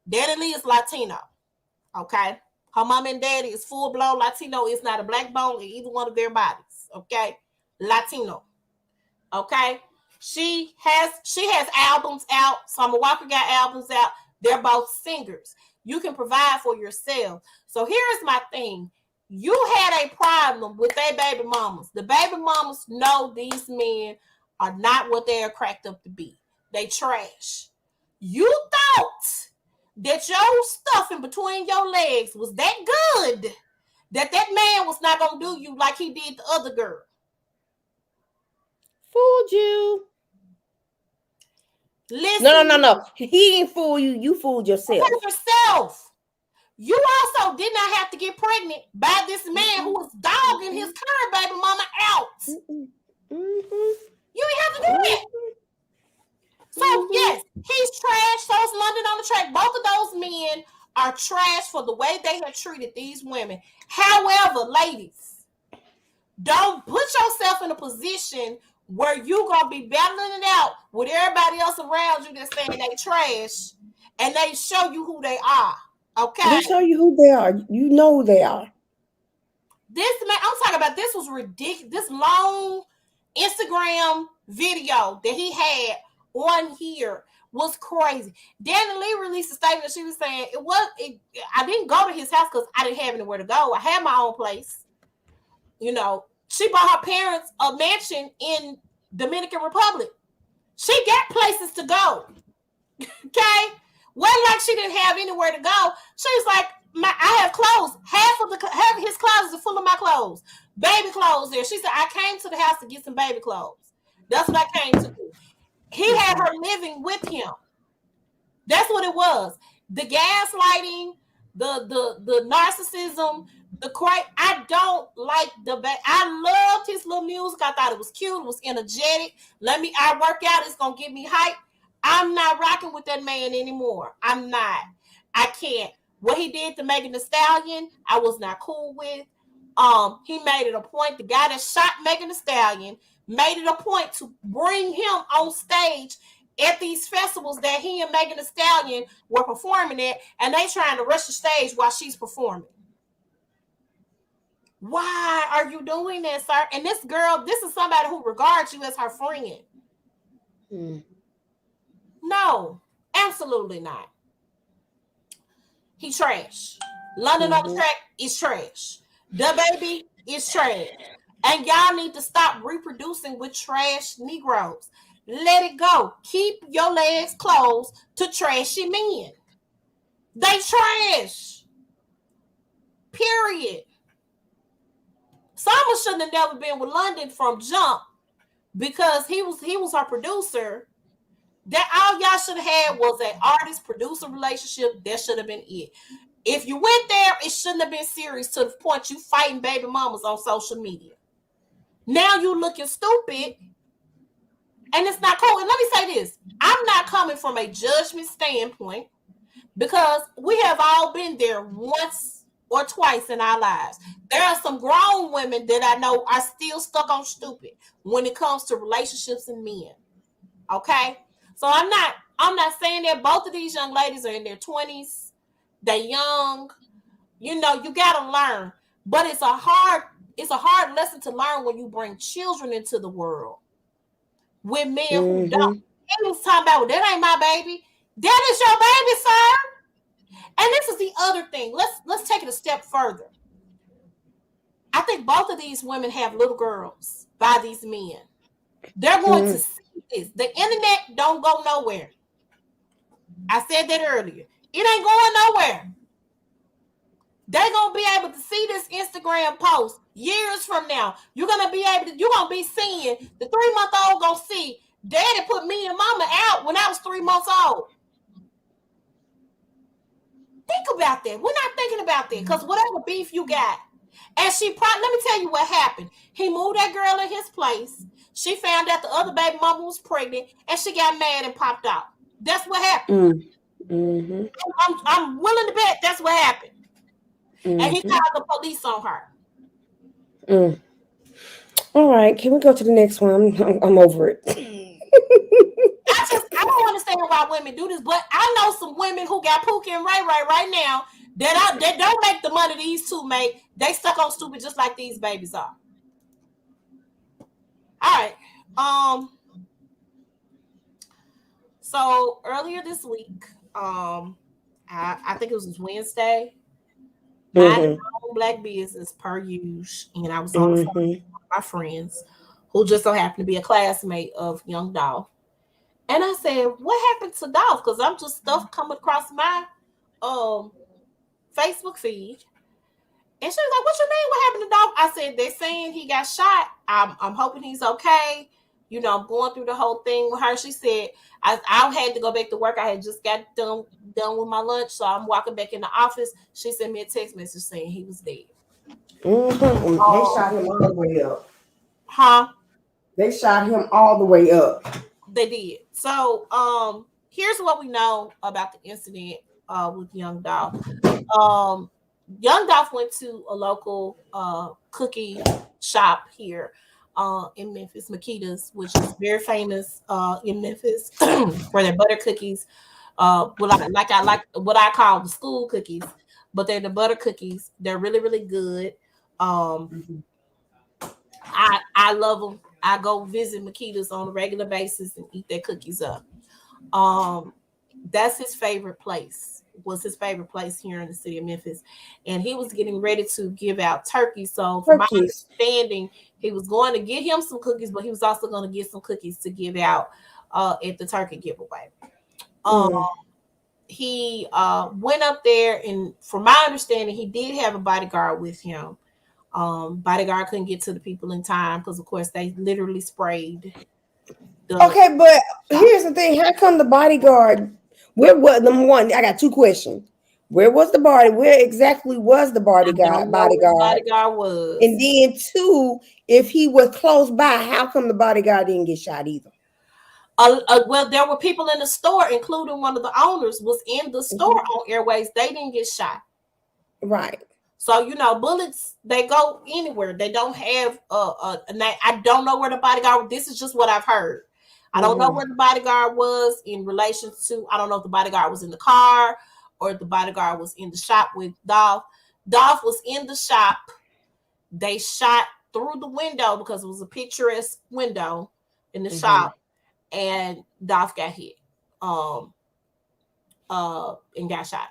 Danny Lee is Latino. Okay? Her mom and daddy is full-blown Latino. It's not a black bone in either one of their bodies. Okay? Latino. Okay? She has albums out. Summer Walker got albums out. They're both singers. You can provide for yourself. So here's my thing. You had a problem with their baby mamas. The baby mamas know these men are not what they are cracked up to be. They trash. You thought that your stuff in between your legs was that good that man was not going to do you like he did the other girl. Fooled you. Listen. No. He ain't fool you. You fooled yourself. You also did not have to get pregnant by this man who was dogging his current baby mama out. You didn't have to do that. So, yes, he's trash. So is London on the track. Both of those men are trash for the way they have treated these women. However, ladies, don't put yourself in a position where you gonna be battling it out with everybody else around you that's saying they trash, and they show you who they are. Okay, They show you who they are. You know who they are. this man, I'm talking about, this was ridiculous. This long Instagram video that he had on here was crazy. Danny Lee released a statement. She was saying I didn't go to his house because I didn't have anywhere to go. I had my own place. You know, she bought her parents a mansion in Dominican Republic. She got places to go. Okay, wasn't like she didn't have anywhere to go. She was like, I have clothes. Half of his closets are full of my clothes, baby clothes. There, she said, I came to the house to get some baby clothes. That's what I came to do. He had her living with him. That's what it was. The gaslighting, the narcissism, the cry. I don't like I loved his little music. I thought it was cute. It was energetic. I work out. It's gonna give me hype. I'm not rocking with that man anymore. I'm not. I can't. What he did to Megan Thee Stallion, I was not cool with. He made it a point. The guy that shot Megan Thee Stallion made it a point to bring him on stage at these festivals that he and Megan Thee Stallion were performing at, and they trying to rush the stage while she's performing. Why are you doing that, sir? And this girl, this is somebody who regards you as her friend. No, absolutely not. He trash. London on the Track is trash. DaBaby is trash. And y'all need to stop reproducing with trash Negroes. Let it go. Keep your legs closed to trashy men. They trash. Period. Summer shouldn't have never been with London from jump because he was our producer. That all y'all should have had was an artist-producer relationship. That should have been it. If you went there, it shouldn't have been serious to the point you fighting baby mamas on social media. Now you looking stupid, and it's not cool. And let me say this. I'm not coming from a judgment standpoint because we have all been there once or twice in our lives. There are some grown women that I know are still stuck on stupid when it comes to relationships and men. Okay? So I'm not saying that both of these young ladies are in their 20s. They're young. You know, you gotta learn. But it's a hard lesson to learn when you bring children into the world with men who don't. He was talking about, well, that ain't my baby. That is your baby, sir. And this is the other thing. Let's take it a step further. I think both of these women have little girls by these men. They're going to see this. The internet don't go nowhere. I said that earlier. It ain't going nowhere. They're gonna be able to see this Instagram post years from now. You're gonna be seeing the 3-month-old gonna see Daddy put me and Mama out when I was 3 months old. Think about that. We're not thinking about that because whatever beef you got, and let me tell you what happened. He moved that girl in his place. She found out the other baby mama was pregnant, and she got mad and popped out. That's what happened. I'm willing to bet that's what happened. And he called the police on her. All right, can we go to the next one? I'm over it. I don't understand why women do this, but I know some women who got Pookie and Ray Ray right now that don't make the money these two make. They stuck on stupid just like these babies are. All right. So earlier this week, I think it was Wednesday. My Black business per usual, and I was on the phone with my friends who just so happened to be a classmate of young Dolph. And I said, what happened to Dolph? Because I'm just stuff coming across my Facebook feed. And she was like, what you mean? What happened to Dolph? I said, they're saying he got shot. I'm hoping he's okay. You know, I'm going through the whole thing with her. She said, I had to go back to work. I had just got done with my lunch, so I'm walking back in the office. She sent me a text message saying he was dead. They shot him all the way up. Huh? They shot him all the way up. They did. So here's what we know about the incident with young Dolph. Young Dolph went to a local cookie shop here in Memphis, Makita's, which is very famous in Memphis for their butter cookies. I like what I call the school cookies, but they're the butter cookies. They're really, really good. I love them. I go visit Makita's on a regular basis and eat their cookies up. That's his favorite place. Was his favorite place here in the city of Memphis, and he was getting ready to give out turkeys. So, from my understanding, he was going to get him some cookies, but he was also going to get some cookies to give out at the turkey giveaway. He went up there, and from my understanding, he did have a bodyguard with him. Bodyguard couldn't get to the people in time because, of course, they literally sprayed. Okay, but here's the thing: how come the bodyguard? Where was number one? I got two questions. Where was the body? Where exactly was the bodyguard? Bodyguard was. And then two, if he was close by, how come the bodyguard didn't get shot either? Well, there were people in the store, including one of the owners, was in the store on Airways. They didn't get shot. Right. So, bullets, they go anywhere. They don't have I don't know where the bodyguard. This is just what I've heard. I don't know where the bodyguard was in relation to. I don't know if the bodyguard was in the car or if the bodyguard was in the shop with Dolph. Dolph was in the shop. They shot through the window because it was a picturesque window in the shop, and Dolph got hit, and got shot.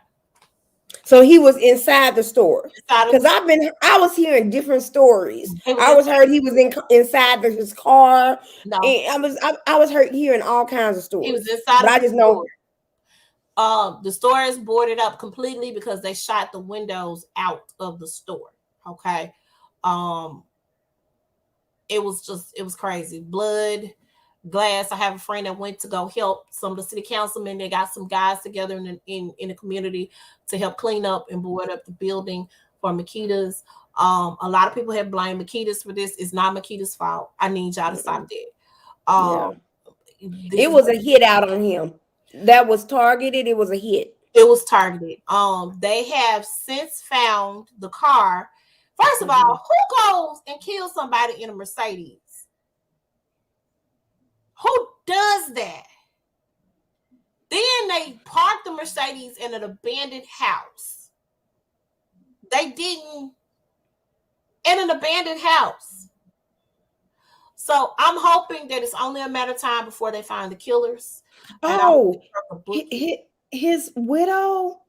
So he was inside the store, because I was hearing different stories. I was heard he was inside his car. No, and I was hearing all kinds of stories. He was inside. But I just know the store is boarded up completely because they shot the windows out of the store. Okay, it was crazy. Blood, glass. I have a friend that went to go help some of the city councilmen. They got some guys together in the community to help clean up and board up the building for Makita's. A lot of people have blamed Makita's for this. It's not Makita's fault. I need y'all to stop that. It was a hit out on him. That was targeted. It was a hit. It was targeted. They have since found the car. First of all, who goes and kills somebody in a Mercedes? Who does that? Then they parked the Mercedes in an abandoned house. They didn't. In an abandoned house. So I'm hoping that it's only a matter of time before they find the killers. Oh, his widow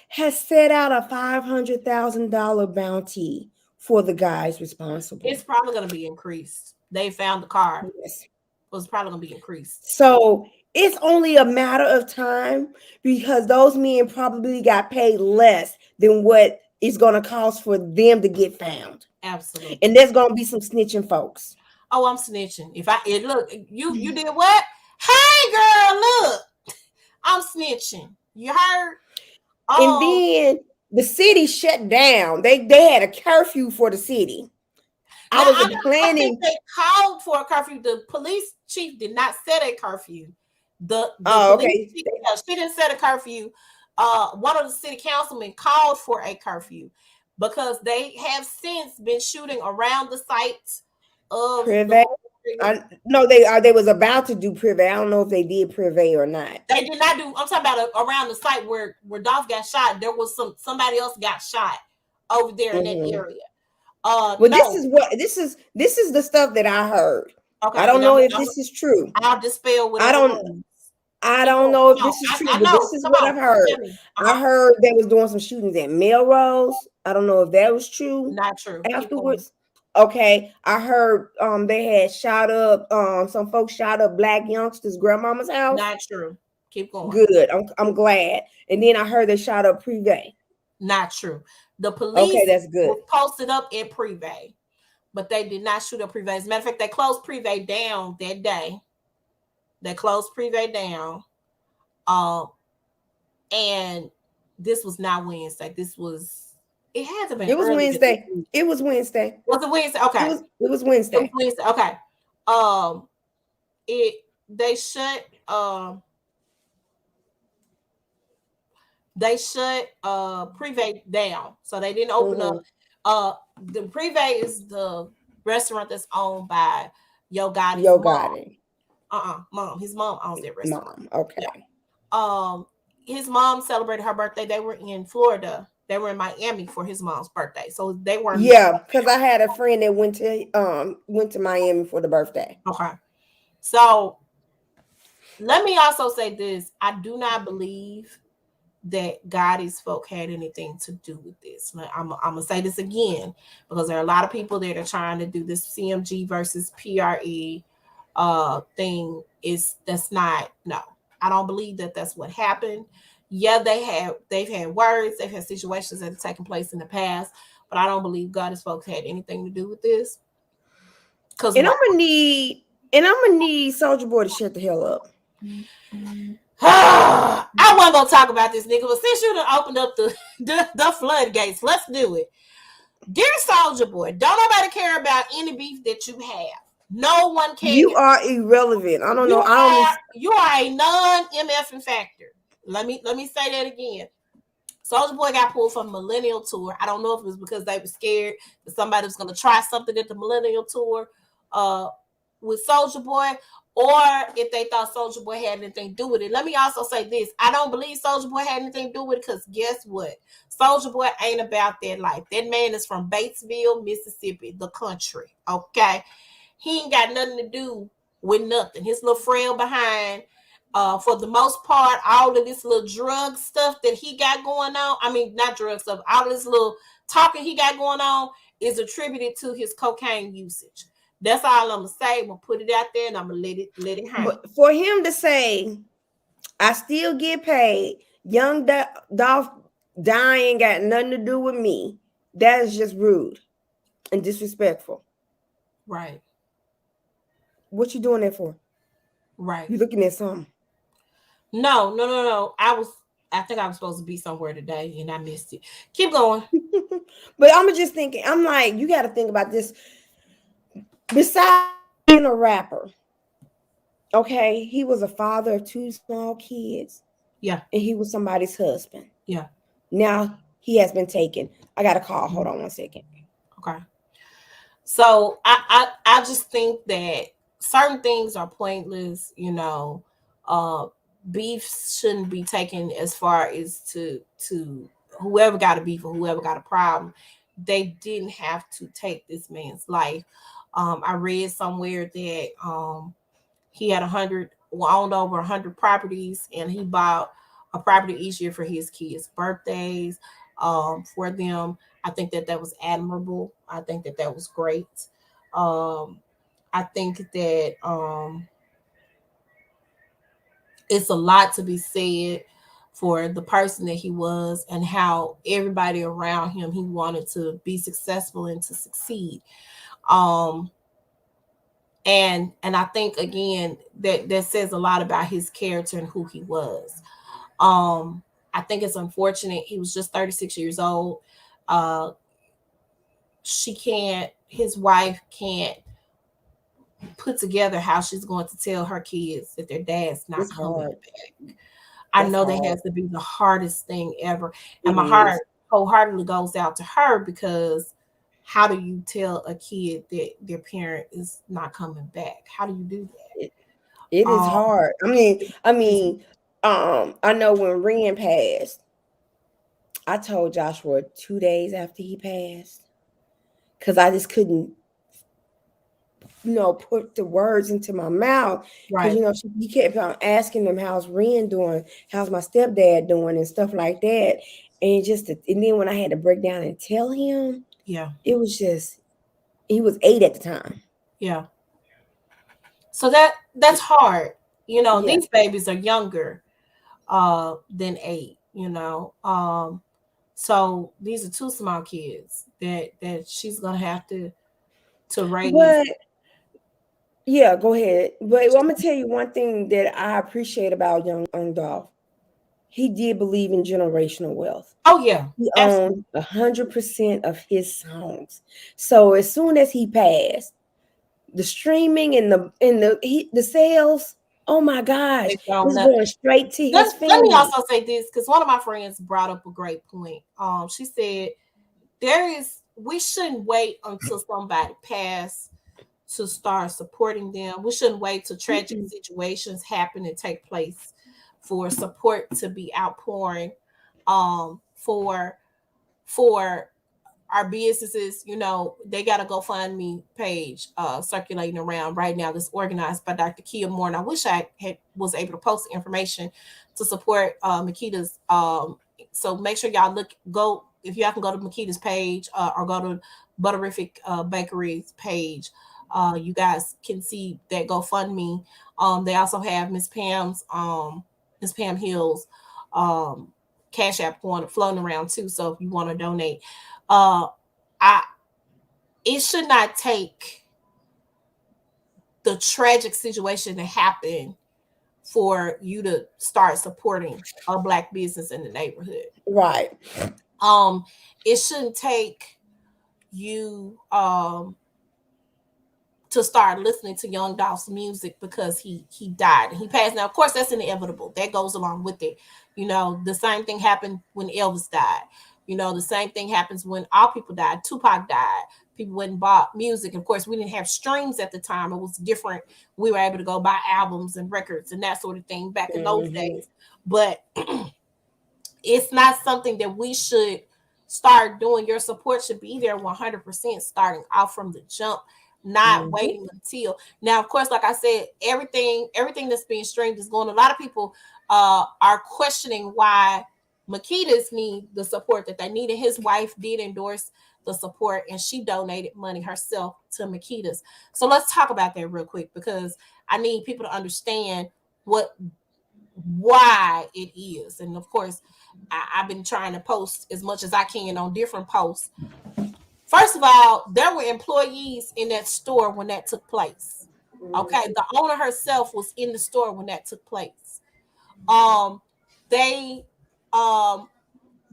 has set out a $500,000 bounty for the guys responsible. It's probably going to be increased. They found the car. Yes. It was probably going to be increased. So it's only a matter of time, because those men probably got paid less than what it's going to cost for them to get found. Absolutely. And there's going to be some snitching folks. Oh, I'm snitching. Look, you did what? Hey, girl, look. I'm snitching. You heard? And then the city shut down. They had a curfew for the city. I think they called for a curfew. The police chief did not set a curfew. Police chief, she didn't set a curfew. One of the city councilmen called for a curfew because they have since been shooting around the site of Privé. No, they was about to do Privé. I don't know if they did Privé or not. They did not do. I'm talking about around the site where Dolph got shot. There was somebody else got shot over there in that area. Well, this is the stuff that I heard. Okay, I don't know if this is true. I'll dispel what I don't know if this is true, but this is what I've heard. I heard they was doing some shootings at Melrose. I don't know if that was true. Not true. Afterwards. Okay, I heard they had shot up some folks shot up Black youngsters' grandmama's house. Not true. Keep going. Good. I'm glad. And then I heard they shot up Privé. Not true. The police that's good. was posted up at Privé, but they did not shoot up Privé. As a matter of fact, they closed Privé down that day. They closed Privé down. And this was not Wednesday. It had to be. It was Wednesday. It was Wednesday. Was it Wednesday? Okay. It was Wednesday. It was Wednesday. Okay. They shut Privé down. So they didn't open up. The Privé is the restaurant that's owned by Yo Gotti's Yo mom. Gotti. Mom. His mom owns that restaurant. Mom. Okay. Yeah. His mom celebrated her birthday. They were in Florida. They were in Miami for his mom's birthday. So they weren't. Yeah, because I had a friend that went to Miami for the birthday. Okay. So let me also say this. I do not believe that Gotti's folk had anything to do with this. I'm gonna say this again because there are a lot of people that are trying to do this CMG versus PRE thing. That's not, no. I don't believe that that's what happened. Yeah, they've had words, they've had situations that have taken place in the past, but I don't believe Gotti's folks had anything to do with this. And I'm gonna need Soulja Boy to shut the hell up. I wasn't gonna talk about this nigga, but since you done opened up the floodgates, let's do it. Dear Soulja Boy, don't nobody care about any beef that you have. No one cares. You are irrelevant. I don't know. You are a non-MF factor. Let me say that again. Soulja Boy got pulled from the Millennial Tour. I don't know if it was because they were scared that somebody was going to try something at the Millennial Tour with Soulja Boy, or if they thought Soulja Boy had anything to do with it. Let me also say this. I don't believe Soulja Boy had anything to do with it because guess what? Soulja Boy ain't about that life. That man is from Batesville, Mississippi, the country, okay? He ain't got nothing to do with nothing. His little frail behind, for the most part, all of this little drug stuff that he got going on, I mean, not drug stuff, all of this little talking he got going on is attributed to his cocaine usage. That's all I'm gonna say. I'm gonna put it out there and I'm gonna let it hang. But for him to say, I still get paid, young Dolph dying got nothing to do with me, that is just rude and disrespectful. Right. What you doing that for? Right. You looking at something? No. I think I was supposed to be somewhere today and I missed it. Keep going. But I'm just thinking, I'm like, you got to think about this. Besides being a rapper, okay, he was a father of 2 small kids. Yeah. And he was somebody's husband. Yeah. Now he has been taken. I got a call. Hold on 1 second. Okay. So I just think that certain things are pointless, beef shouldn't be taken as far as to whoever got a beef or whoever got a problem. They didn't have to take this man's life. I read somewhere that he had owned over 100 properties, and he bought a property each year for his kids' birthdays, for them. I think that was admirable. I think that was great. I think that it's a lot to be said for the person that he was and how everybody around him, he wanted to be successful and to succeed. And I think again that says a lot about his character and who he was. I think it's unfortunate. He was just 36 years old. His wife can't put together how she's going to tell her kids that their dad's not coming back. I know that has to be the hardest thing ever. And my heart wholeheartedly goes out to her, because how do you tell a kid that their parent is not coming back? How do you do that? It is hard. I know when Ren passed, I told Joshua 2 days after he passed, because I just couldn't, put the words into my mouth. Because, he kept on asking them, how's Ren doing? How's my stepdad doing? And stuff like that. And then when I had to break down and tell him, it was just, he was 8 at the time. Yeah. So that's hard. These babies are younger than 8, so these are 2 small kids that she's gonna have to raise. But yeah, go ahead. But I'm gonna tell you one thing that I appreciate about young Dolph. He did believe in generational wealth. Oh yeah, he owned 100% of his songs. So as soon as he passed, the streaming and the sales, oh my gosh, it's going straight to his family. Let me also say this, because one of my friends brought up a great point. She said there is we shouldn't wait until somebody passed to start supporting them. We shouldn't wait till tragic situations happen and take place for support to be outpouring for our businesses. You know, they got a GoFundMe page circulating around right now that's organized by Dr. Kia Moore. And I wish I was able to post the information to support Makita's. So make sure y'all go if y'all can go to Makita's page or go to Butterific Bakery's page. You guys can see that GoFundMe. They also have Miss Pam Hill's Cash App floating around too. So if you want to donate, it should not take the tragic situation to happen for you to start supporting a Black business in the neighborhood. Right. It shouldn't take you to start listening to Young Dolph's music because he died and he passed. Now, of course, that's inevitable. That goes along with it. You know, the same thing happened when Elvis died. You know, the same thing happens when all people died. Tupac died. People went and bought music. Of course, we didn't have streams at the time. It was different. We were able to go buy albums and records and that sort of thing back in those days. But it's not something that we should start doing. Your support should be there 100% starting off from the jump, not waiting until. Now, of course, like I said, everything that's being streamed is going. A lot of people are questioning why Makita's need the support that they need. And his wife did endorse the support and she donated money herself to Makita's. So let's talk about that real quick because I need people to understand why it is. And of course, I've been trying to post as much as I can on different posts. First of all, there were employees in that store when that took place. Okay, the owner herself was in the store when that took place.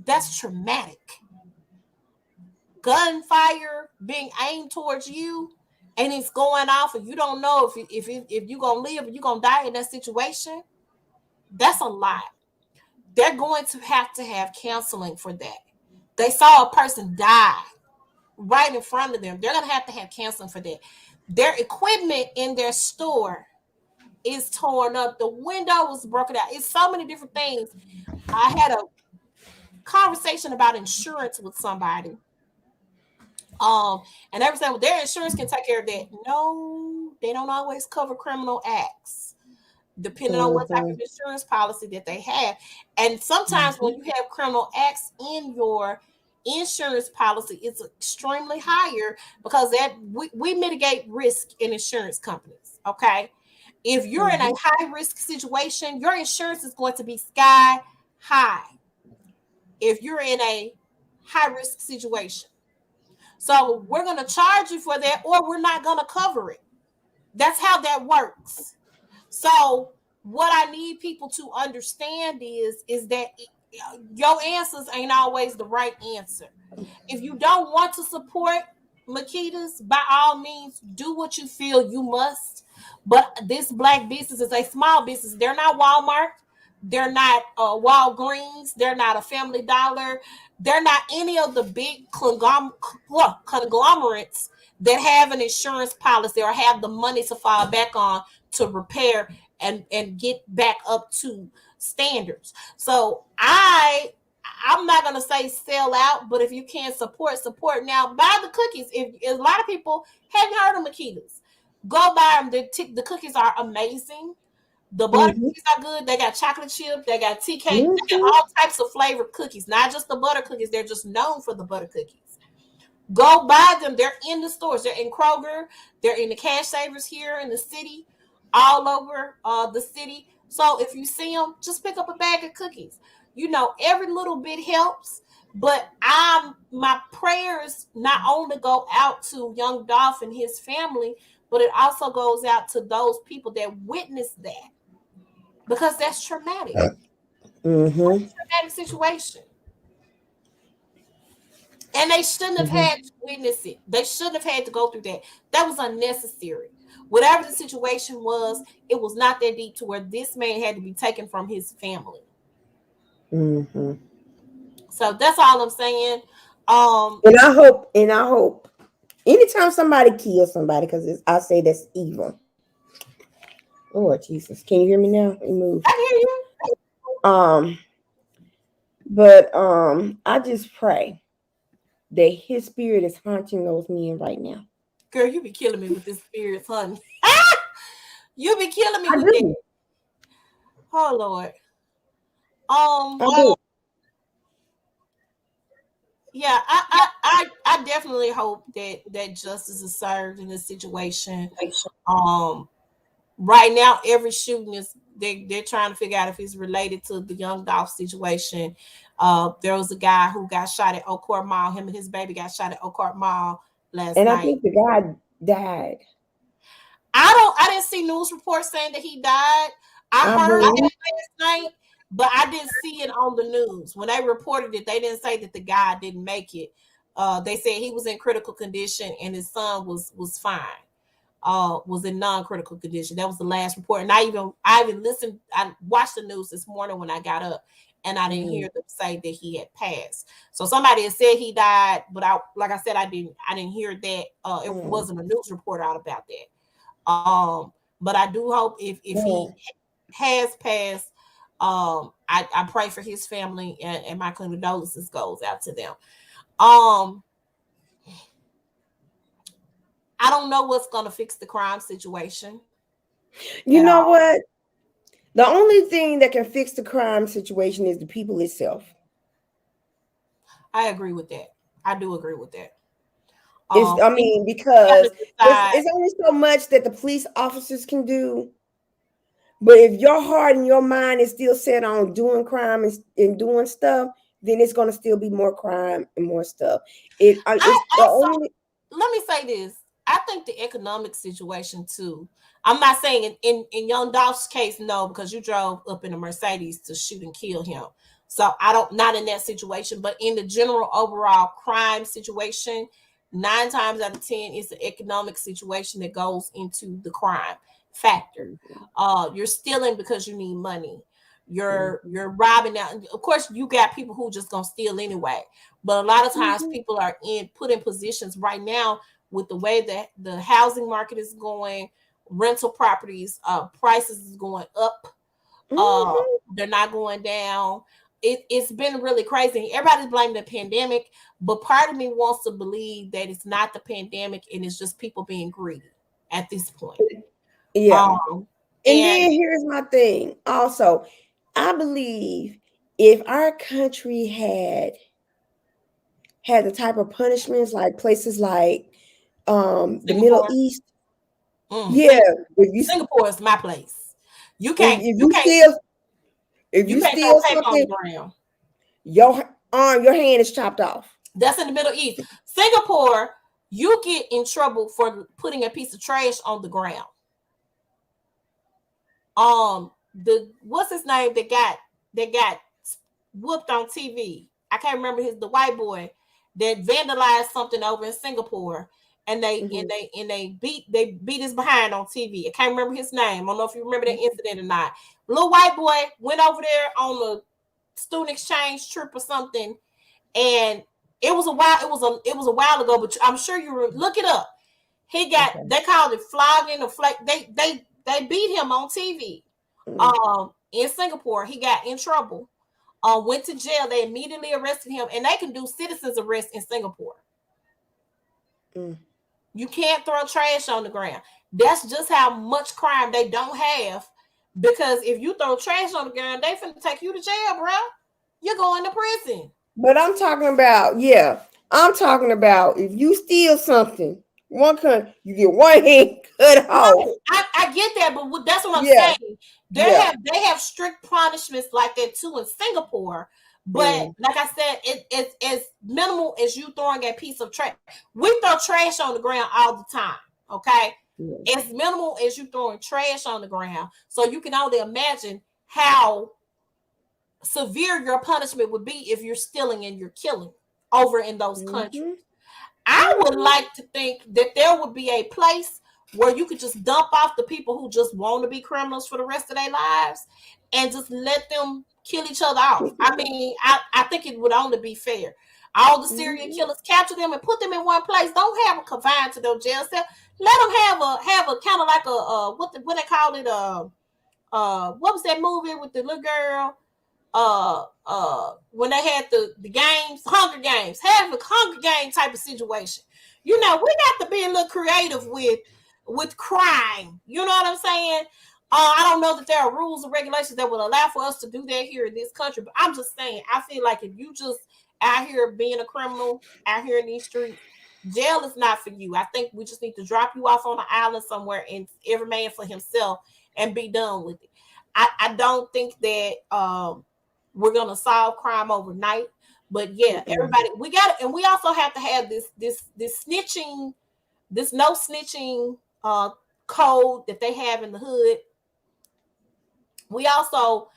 That's traumatic. Gunfire being aimed towards you, and it's going off, and you don't know if you're gonna live or you're gonna die in that situation. That's a lot. They're going to have counseling for that. They saw a person die right in front of them. They're gonna have counseling for that. Their equipment in their store is torn up. The window was broken out. It's so many different things. I had a conversation about insurance with somebody. And they were saying, well, their insurance can take care of that. No, they don't always cover criminal acts, depending on what type of insurance policy that they have. And sometimes when you have criminal acts in your insurance policy, it's extremely higher because that we mitigate risk in insurance companies. Okay. If you're in a high risk situation, your insurance is going to be sky high. If you're in a high risk situation. So we're going to charge you for that, or we're not going to cover it. That's how that works. So what I need people to understand is that your answers ain't always the right answer. If you don't want to support Makita's, by all means, do what you feel you must. But this Black business is a small business. They're not Walmart. They're not Walgreens. They're not a Family Dollar. They're not any of the big conglomerates that have an insurance policy or have the money to fall back on to repair and get back up to standards. So I'm not going to say sell out, but if you can support. Now, buy the cookies. If a lot of people haven't heard of Makita's, go buy them. The cookies are amazing. The butter cookies are good. They got chocolate chip. They got tea cake. They got all types of flavored cookies, not just the butter cookies. They're just known for the butter cookies. Go buy them. They're in the stores. They're in Kroger. They're in the Cash Savers here in the city, all over the city. So if you see them, just pick up a bag of cookies. You know, every little bit helps. But my prayers not only go out to Young Dolph and his family, but it also goes out to those people that witnessed that. Because that's traumatic. That's a traumatic situation. And they shouldn't have had to witness it. They shouldn't have had to go through that. That was unnecessary. Whatever the situation was, it was not that deep to where this man had to be taken from his family. So that's all I'm saying. And I hope anytime somebody kills somebody, because I say that's evil. Lord Jesus, can you hear me now? Let me move. I hear you. But I just pray that his spirit is haunting those men right now. Girl, you be killing me with this spirit, honey. You be killing me I with do. that. Oh Lord. I do. Yeah, I definitely hope that justice is served in this situation. Right now, every shooting is they're trying to figure out if it's related to the young Dolph situation. There was a guy who got shot at Oakcourt Mall. Him and his baby got shot at Oakcourt Mall last And I night. think the guy died. I didn't see news reports saying that he died. I I heard believe. that last night, but I didn't see it on the news. When they reported it, they didn't say that the guy didn't make it. They said he was in critical condition and his son was fine. Was in non-critical condition. That was the last report. And I even listened, I watched the news this morning when I got up, and I didn't hear them say that he had passed. So somebody had said he died, but like I said, I didn't hear that. It wasn't a news report out about that. But I do hope if he has passed, I pray for his family, and my condolences goes out to them. I don't know what's going to fix the crime situation. You know what? The only thing that can fix the crime situation is the people itself. I agree with that. I do agree with that. Because it's only so much that the police officers can do. But if your heart and your mind is still set on doing crime and doing stuff, then it's going to still be more crime and more stuff. Let me say this. I think the economic situation too. I'm not saying in Young Dolph's case, no, because you drove up in a Mercedes to shoot and kill him. So not in that situation, but in the general overall crime situation, 9 times out of 10, it's the economic situation that goes into the crime factor. You're stealing because you need money. You're robbing out. Of course, you got people who just gonna steal anyway. But a lot of times people are put in positions right now with the way that the housing market is going, rental properties, prices is going up. They're not going down. It's been really crazy. Everybody's blaming the pandemic, but part of me wants to believe that it's not the pandemic and it's just people being greedy at this point. Yeah. And then here's my thing. Also, I believe if our country had the type of punishments like places like the Middle East. Yeah. Singapore is my place. You can't if you steal something, your hand is chopped off. That's in the Middle East. Singapore, you get in trouble for putting a piece of trash on the ground. What's his name that got whooped on TV? I can't remember the white boy that vandalized something over in Singapore, and they beat his behind on TV. I can't remember his name. I don't know if you remember that incident or not. Little white boy went over there on a student exchange trip or something, and it was a while ago, but I'm sure you look it up. They called it flogging or they beat him on TV. In Singapore, he got in trouble. Went to jail. They immediately arrested him, and they can do citizens arrest in Singapore. You can't throw trash on the ground. That's just how much crime they don't have. Because if you throw trash on the ground, they finna take you to jail, bro. You're going to prison. But I'm talking about if you steal something, you get one hand cut off. I get that, but that's what I'm saying. They have strict punishments like that too in Singapore. But like I said, it's as minimal as you throwing a piece of trash. We throw trash on the ground all the time. Okay. As minimal as you throwing trash on the ground. So you can only imagine how severe your punishment would be if you're stealing and you're killing over in those countries. I would like to think that there would be a place where you could just dump off the people who just want to be criminals for the rest of their lives and just let them kill each other off. I mean, I think it would only be fair. All the serial killers, capture them and put them in one place. Don't have them confined to their jail cell. Let them have a kind of like a what they call it, what was that movie with the little girl? When they had the games, Hunger Games, have a Hunger Game type of situation. You know, we got to be a little creative with crime. You know what I'm saying? I don't know that there are rules and regulations that would allow for us to do that here in this country, but I'm just saying, I feel like if you just out here being a criminal, out here in these streets, jail is not for you. I think we just need to drop you off on an island somewhere and every man for himself and be done with it. I don't think that we're gonna solve crime overnight, but yeah, everybody, we got it, and we also have to have this snitching, this no snitching code that they have in the hood. We also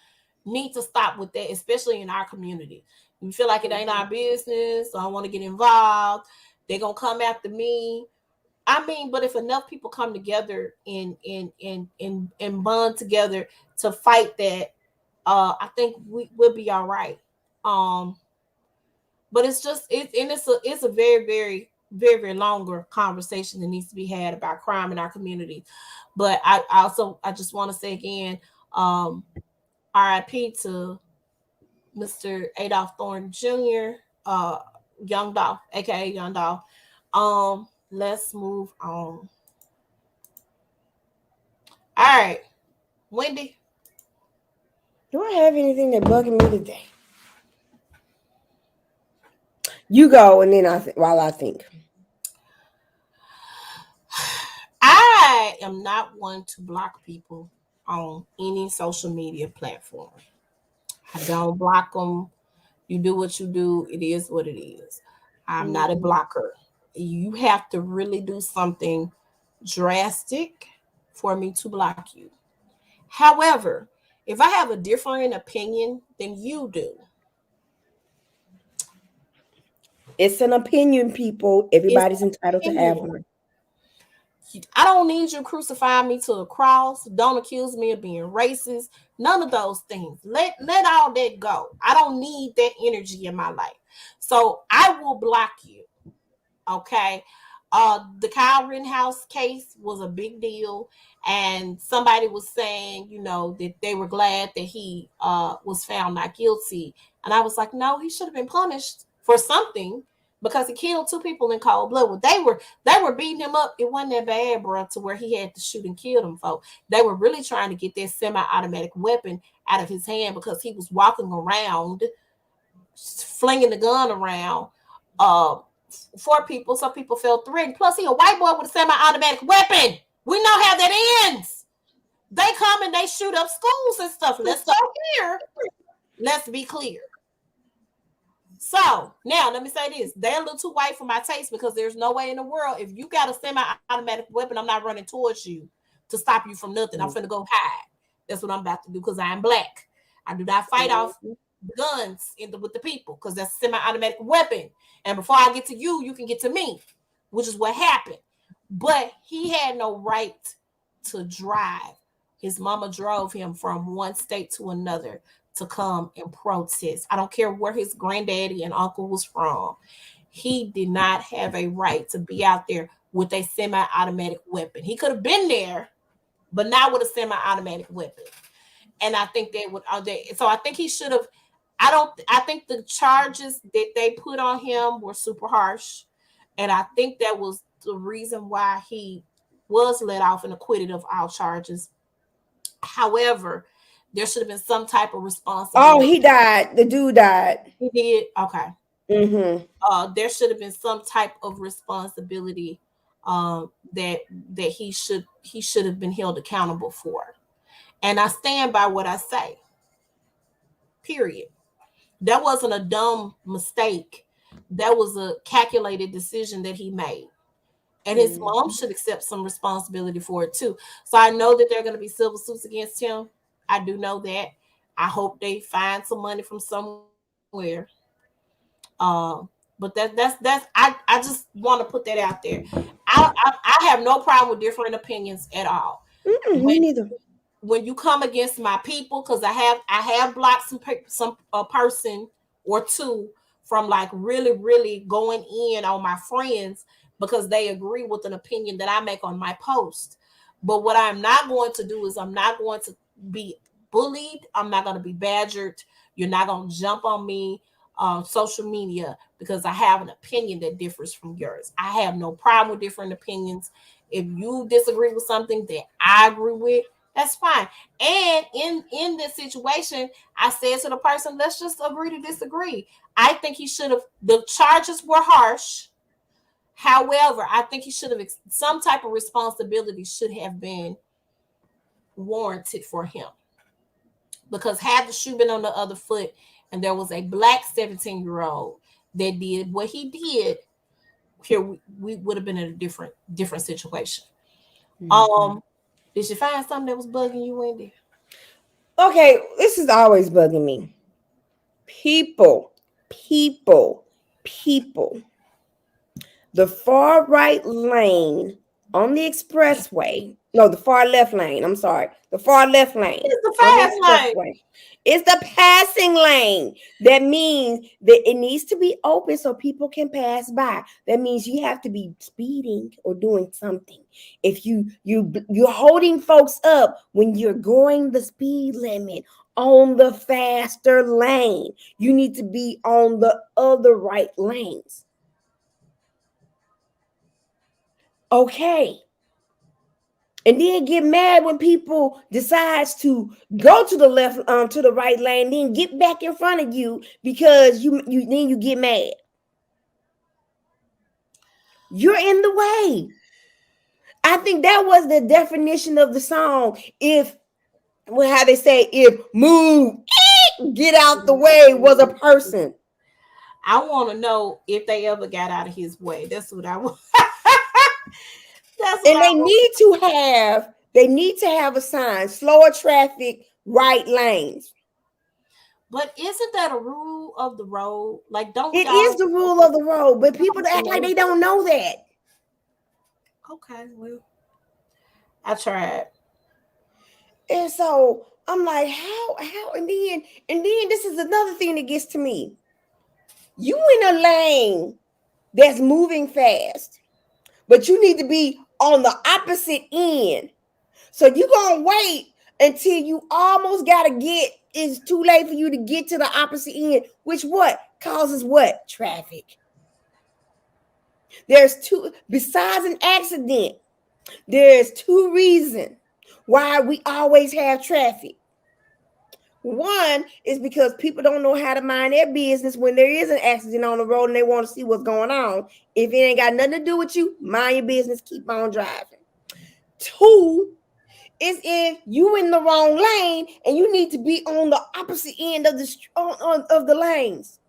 need to stop with that, especially in our community. We feel like it ain't our business, so I don't want to get involved. They're gonna come after me. I mean, but if enough people come together and bond together to fight that, I think we'll be all right. But it's a very, very, very, very longer conversation that needs to be had about crime in our community. But I just want to say again, RIP to Mr. Adolph Thorne Jr., Young Dolph, aka Young Dolph. Let's move on. All right, Wendy. Do I have anything that bugging me today? You go, and then while I think. I am not one to block people on any social media platform. I don't block them. You do what you do. It is what it is. I'm not a blocker. You have to really do something drastic for me to block you. However, if I have a different opinion than you do, it's an opinion, people. Everybody's entitled to have one. I don't need you crucifying me to a cross. Don't accuse me of being racist. None of those things. Let all that go. I don't need that energy in my life. So I will block you. Okay. The Kyle Rittenhouse case was a big deal. And somebody was saying, you know, that they were glad that he was found not guilty. And I was like, no, he should have been punished for something, because he killed two people in cold blood. Well, they were beating him up. It wasn't that bad, bro, to where he had to shoot and kill them folks. They were really trying to get that semi-automatic weapon out of his hand because he was walking around, flinging the gun around for people. Some people felt threatened. Plus, he a white boy with a semi-automatic weapon. We know how that ends. They come and they shoot up schools and stuff. Let's go here. Let's be clear. So now let me say this. They're a little too white for my taste, because there's no way in the world, if you got a semi-automatic weapon, I'm not running towards you to stop you from nothing. I'm finna go hide. That's what I'm about to do, because I am black. I do not fight off guns with the people, because that's a semi-automatic weapon. And before I get to you, you can get to me, which is what happened. But he had no right to drive. His mama drove him from one state to another to come and protest. I don't care where his granddaddy and uncle was from. He did not have a right to be out there with a semi-automatic weapon. He could have been there, but not with a semi-automatic weapon. And I think they would. So I think he should have. I think the charges that they put on him were super harsh, and I think that was the reason why he was let off and acquitted of all charges. However, there should have been some type of responsibility. Oh, he died. The dude died. He did. Okay. Mm-hmm. There should have been some type of responsibility that he should have been held accountable for. And I stand by what I say. Period. That wasn't a dumb mistake. That was a calculated decision that he made. And his mom should accept some responsibility for it too. So I know that there are going to be civil suits against him. I do know that. I hope they find some money from somewhere. But that's I just want to put that out there. I have no problem with different opinions at all. Me neither. When you come against my people, because I have blocked some person or two from like really going in on my friends because they agree with an opinion that I make on my post. But what I'm not going to do is I'm not going to be bullied. I'm not going to be badgered. You're not going to jump on me on social media because I have an opinion that differs from yours. I have no problem with different opinions. If you disagree with something that I agree with, that's fine. And in this situation, I said to the person, let's just agree to disagree. I think he should have, the charges were harsh. However, I think he should have, some type of responsibility should have been warranted for him. Because had the shoe been on the other foot and there was a black 17-year-old that did what he did, here we would have been in a different situation. Did you find something that was bugging you, Wendy? Okay, this is always bugging me. People. The far right lane on the expressway. No, the far left lane. I'm sorry. The far left lane. It's the fast lane. It's the passing lane. That means that it needs to be open so people can pass by. That means you have to be speeding or doing something. If you're holding folks up when you're going the speed limit on the faster lane, you need to be on the other right lanes. Okay. And then get mad when people decides to go to the left, to the right lane, then get back in front of you because you then you get mad. You're in the way. I think that was the definition of the song. How they say, if move, get out the way was a person. I want to know if they ever got out of his way. That's what I want. And they need to have a sign, slower traffic, right lanes. But isn't that a rule of the road? Like, it is the rule of the road, but people act like they don't know that. Okay, well, I tried. And so I'm like, how, and then this is another thing that gets to me. You in a lane that's moving fast, but you need to be on the opposite end. So you're going to wait until you almost got to it's too late for you to get to the opposite end, which causes what? Traffic. Besides an accident, there's two reasons why we always have traffic. One is because people don't know how to mind their business when there is an accident on the road and they want to see what's going on. If it ain't got nothing to do with you, mind your business, keep on driving. Two is if you in the wrong lane and you need to be on the opposite end of the lanes,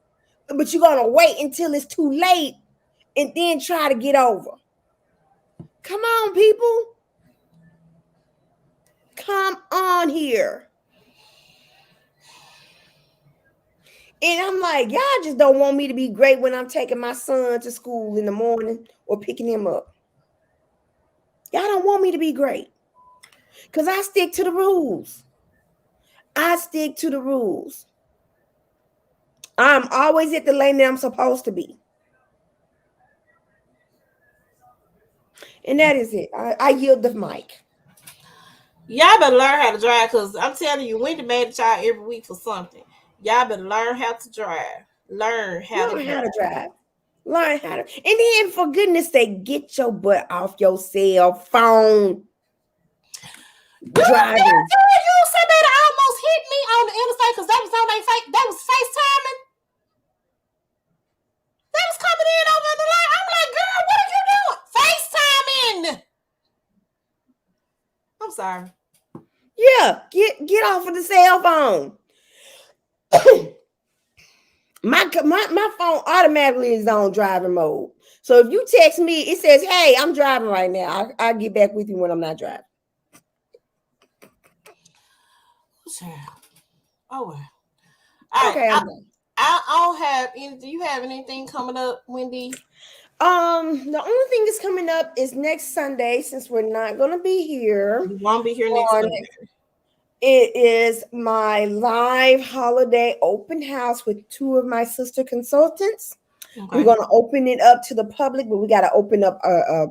but you're gonna wait until it's too late and then try to get over. Come on, people. Come on here. And I'm like, y'all just don't want me to be great when I'm taking my son to school in the morning or picking him up. Y'all don't want me to be great. Because I stick to the rules. I'm always at the lane that I'm supposed to be. And that is it. I yield the mic. Y'all better learn how to drive, because I'm telling you, Wendy made a child every week for something. Y'all better learn how to drive. Learn how to drive. Learn how to. And then, for goodness sake, get your butt off your cell phone. Driving. You somebody almost hit me on the interstate because that was on their face. That was FaceTiming. That was coming in over the line. I'm like, girl, what are you doing? FaceTiming. I'm sorry. Yeah, get off of the cell phone. My phone automatically is on driving mode. So if you text me, it says, "Hey, I'm driving right now. I'll get back with you when I'm not driving." Oh well. All okay, right. I don't have anything. Do you have anything coming up, Wendy? The only thing that's coming up is next Sunday, since we're not gonna be here. We won't be here next Sunday. It is my live holiday open house with two of my sister consultants. Okay. We're going to open it up to the public, but we got to open up a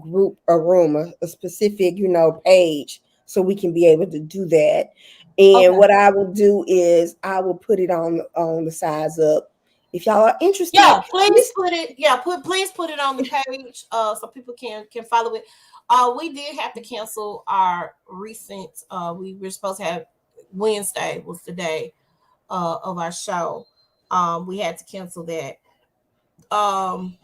group, a room, a specific, page so we can be able to do that. And Okay. what I will do is I will put it on the size up. If y'all are interested, Yeah, please put it. Yeah, please put it on the page, so people can follow it. We did have to cancel our recent. We were supposed to have Wednesday was the day of our show. We had to cancel that. Um,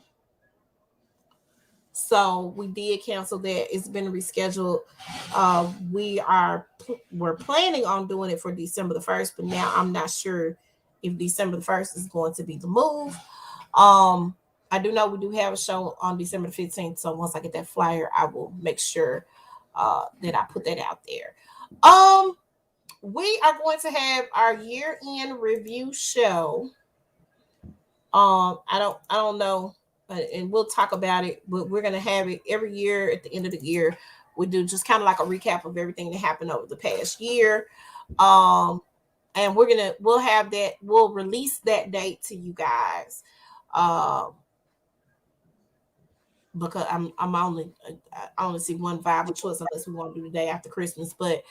so we did cancel that. It's been rescheduled. We're planning on doing it for December the 1st, but now I'm not sure if December the 1st is going to be the move. I do know we do have a show on December the 15th. So once I get that flyer, I will make sure that I put that out there. We are going to have our year-end review show. I don't know, and we'll talk about it, but we're gonna have it every year at the end of the year. We do just kind of like a recap of everything that happened over the past year. And we'll have that, we'll release that date to you guys. Because I only see one viable choice unless we want to do the day after Christmas, but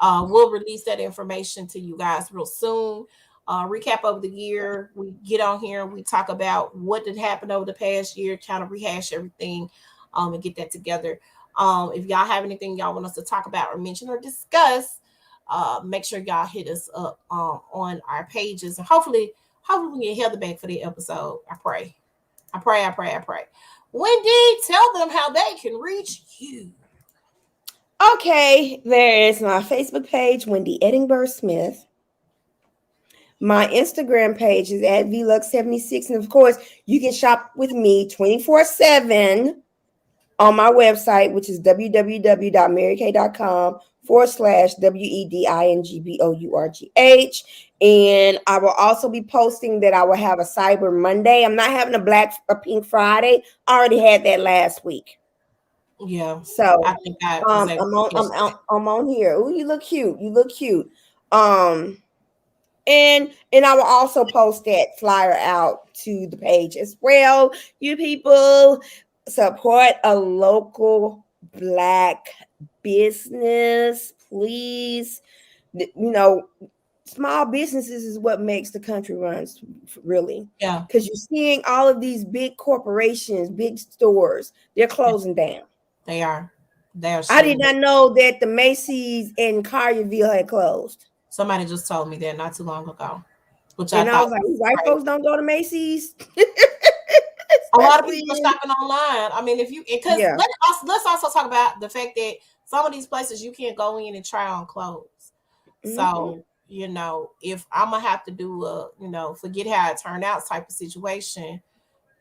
we'll release that information to you guys real soon. Recap of the year. We get on here and we talk about what did happen over the past year, kind of rehash everything, and get that together. If y'all have anything y'all want us to talk about or mention or discuss, make sure y'all hit us up on our pages, and hopefully we get Heather back for the episode. I pray. Wendy, tell them how they can reach you. Okay, there is my Facebook page, Wendy Edingbourgh Smith. My Instagram page is at VLux76. And of course, you can shop with me 24/7 on my website, which is www.marykay.com/WEDINGBOURGH. And I will also be posting that I will have a Cyber Monday. I'm not having a Pink Friday. I already had that last week. Yeah. So I think I'm on here. Oh, you look cute. And I will also post that flyer out to the page as well. You people support a local Black business, please. Small businesses is what makes the country run, really. Yeah. Because you're seeing all of these big corporations, big stores, they're closing down. They are. I did not know that the Macy's in Collierville had closed. Somebody just told me that not too long ago. And I was like, white folks don't go to Macy's. A lot of people are shopping online. I mean, let's also talk about the fact that some of these places you can't go in and try on clothes. Mm-hmm. So, if I'm gonna have to do a, forget how it turned out type of situation,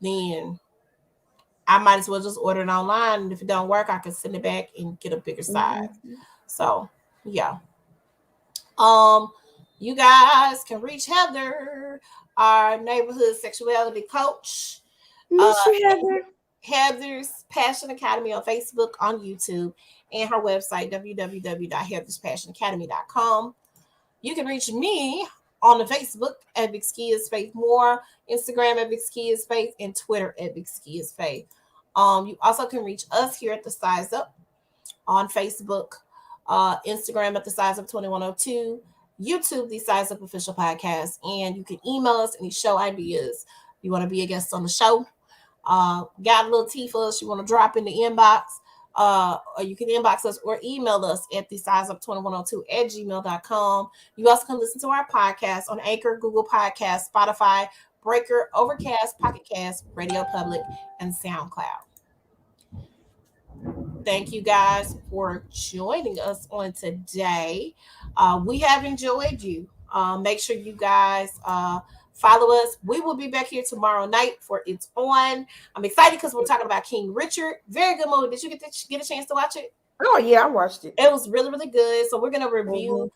then I might as well just order it online. And if it don't work, I can send it back and get a bigger size. Mm-hmm. So, yeah. You guys can reach Heather, our neighborhood sexuality coach. Heather. Heather's Passion Academy on Facebook, on YouTube, and her website, www.HeathersPassionAcademy.com. You can reach me on the Facebook at Vicskeyas Faith More, Instagram at Vicskeyas Faith, and Twitter at Vicskeyas Faith. You also can reach us here at The Size Up on Facebook, Instagram at The Size Up 2102, YouTube, The Size Up Official Podcast, and you can email us any show ideas. You want to be a guest on the show? Got a little tea for us you want to drop in the inbox, or you can inbox us or email us at thesizeup2102@gmail.com. You also can listen to our podcast on Anchor, Google Podcasts, Spotify, Breaker, Overcast, Pocket Cast, Radio Public, and SoundCloud. Thank you guys for joining us on today. We have enjoyed you. Make sure you guys follow us. We will be back here tomorrow night for It's On. I'm excited because we're talking about King Richard. Very good movie. Did you get a chance to watch it? Oh, yeah, I watched it. It was really, really good. So we're going to review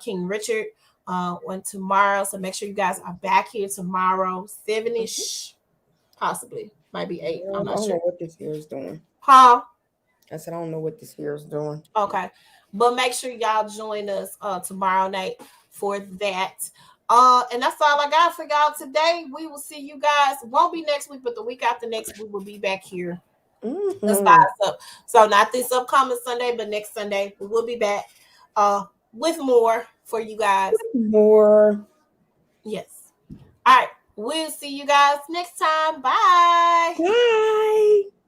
King Richard on tomorrow. So make sure you guys are back here tomorrow, 7-ish, possibly. Might be 8. I'm not sure what this here is doing. Huh? I said, I don't know what this here is doing. Okay. But make sure y'all join us tomorrow night for that. And that's all I got for y'all today. We will see you guys. Won't be next week, but the week after next, we will be back here. The size up. So not this upcoming Sunday, but next Sunday we will be back with more for you guys. More. Yes. All right. We'll see you guys next time. Bye. Bye.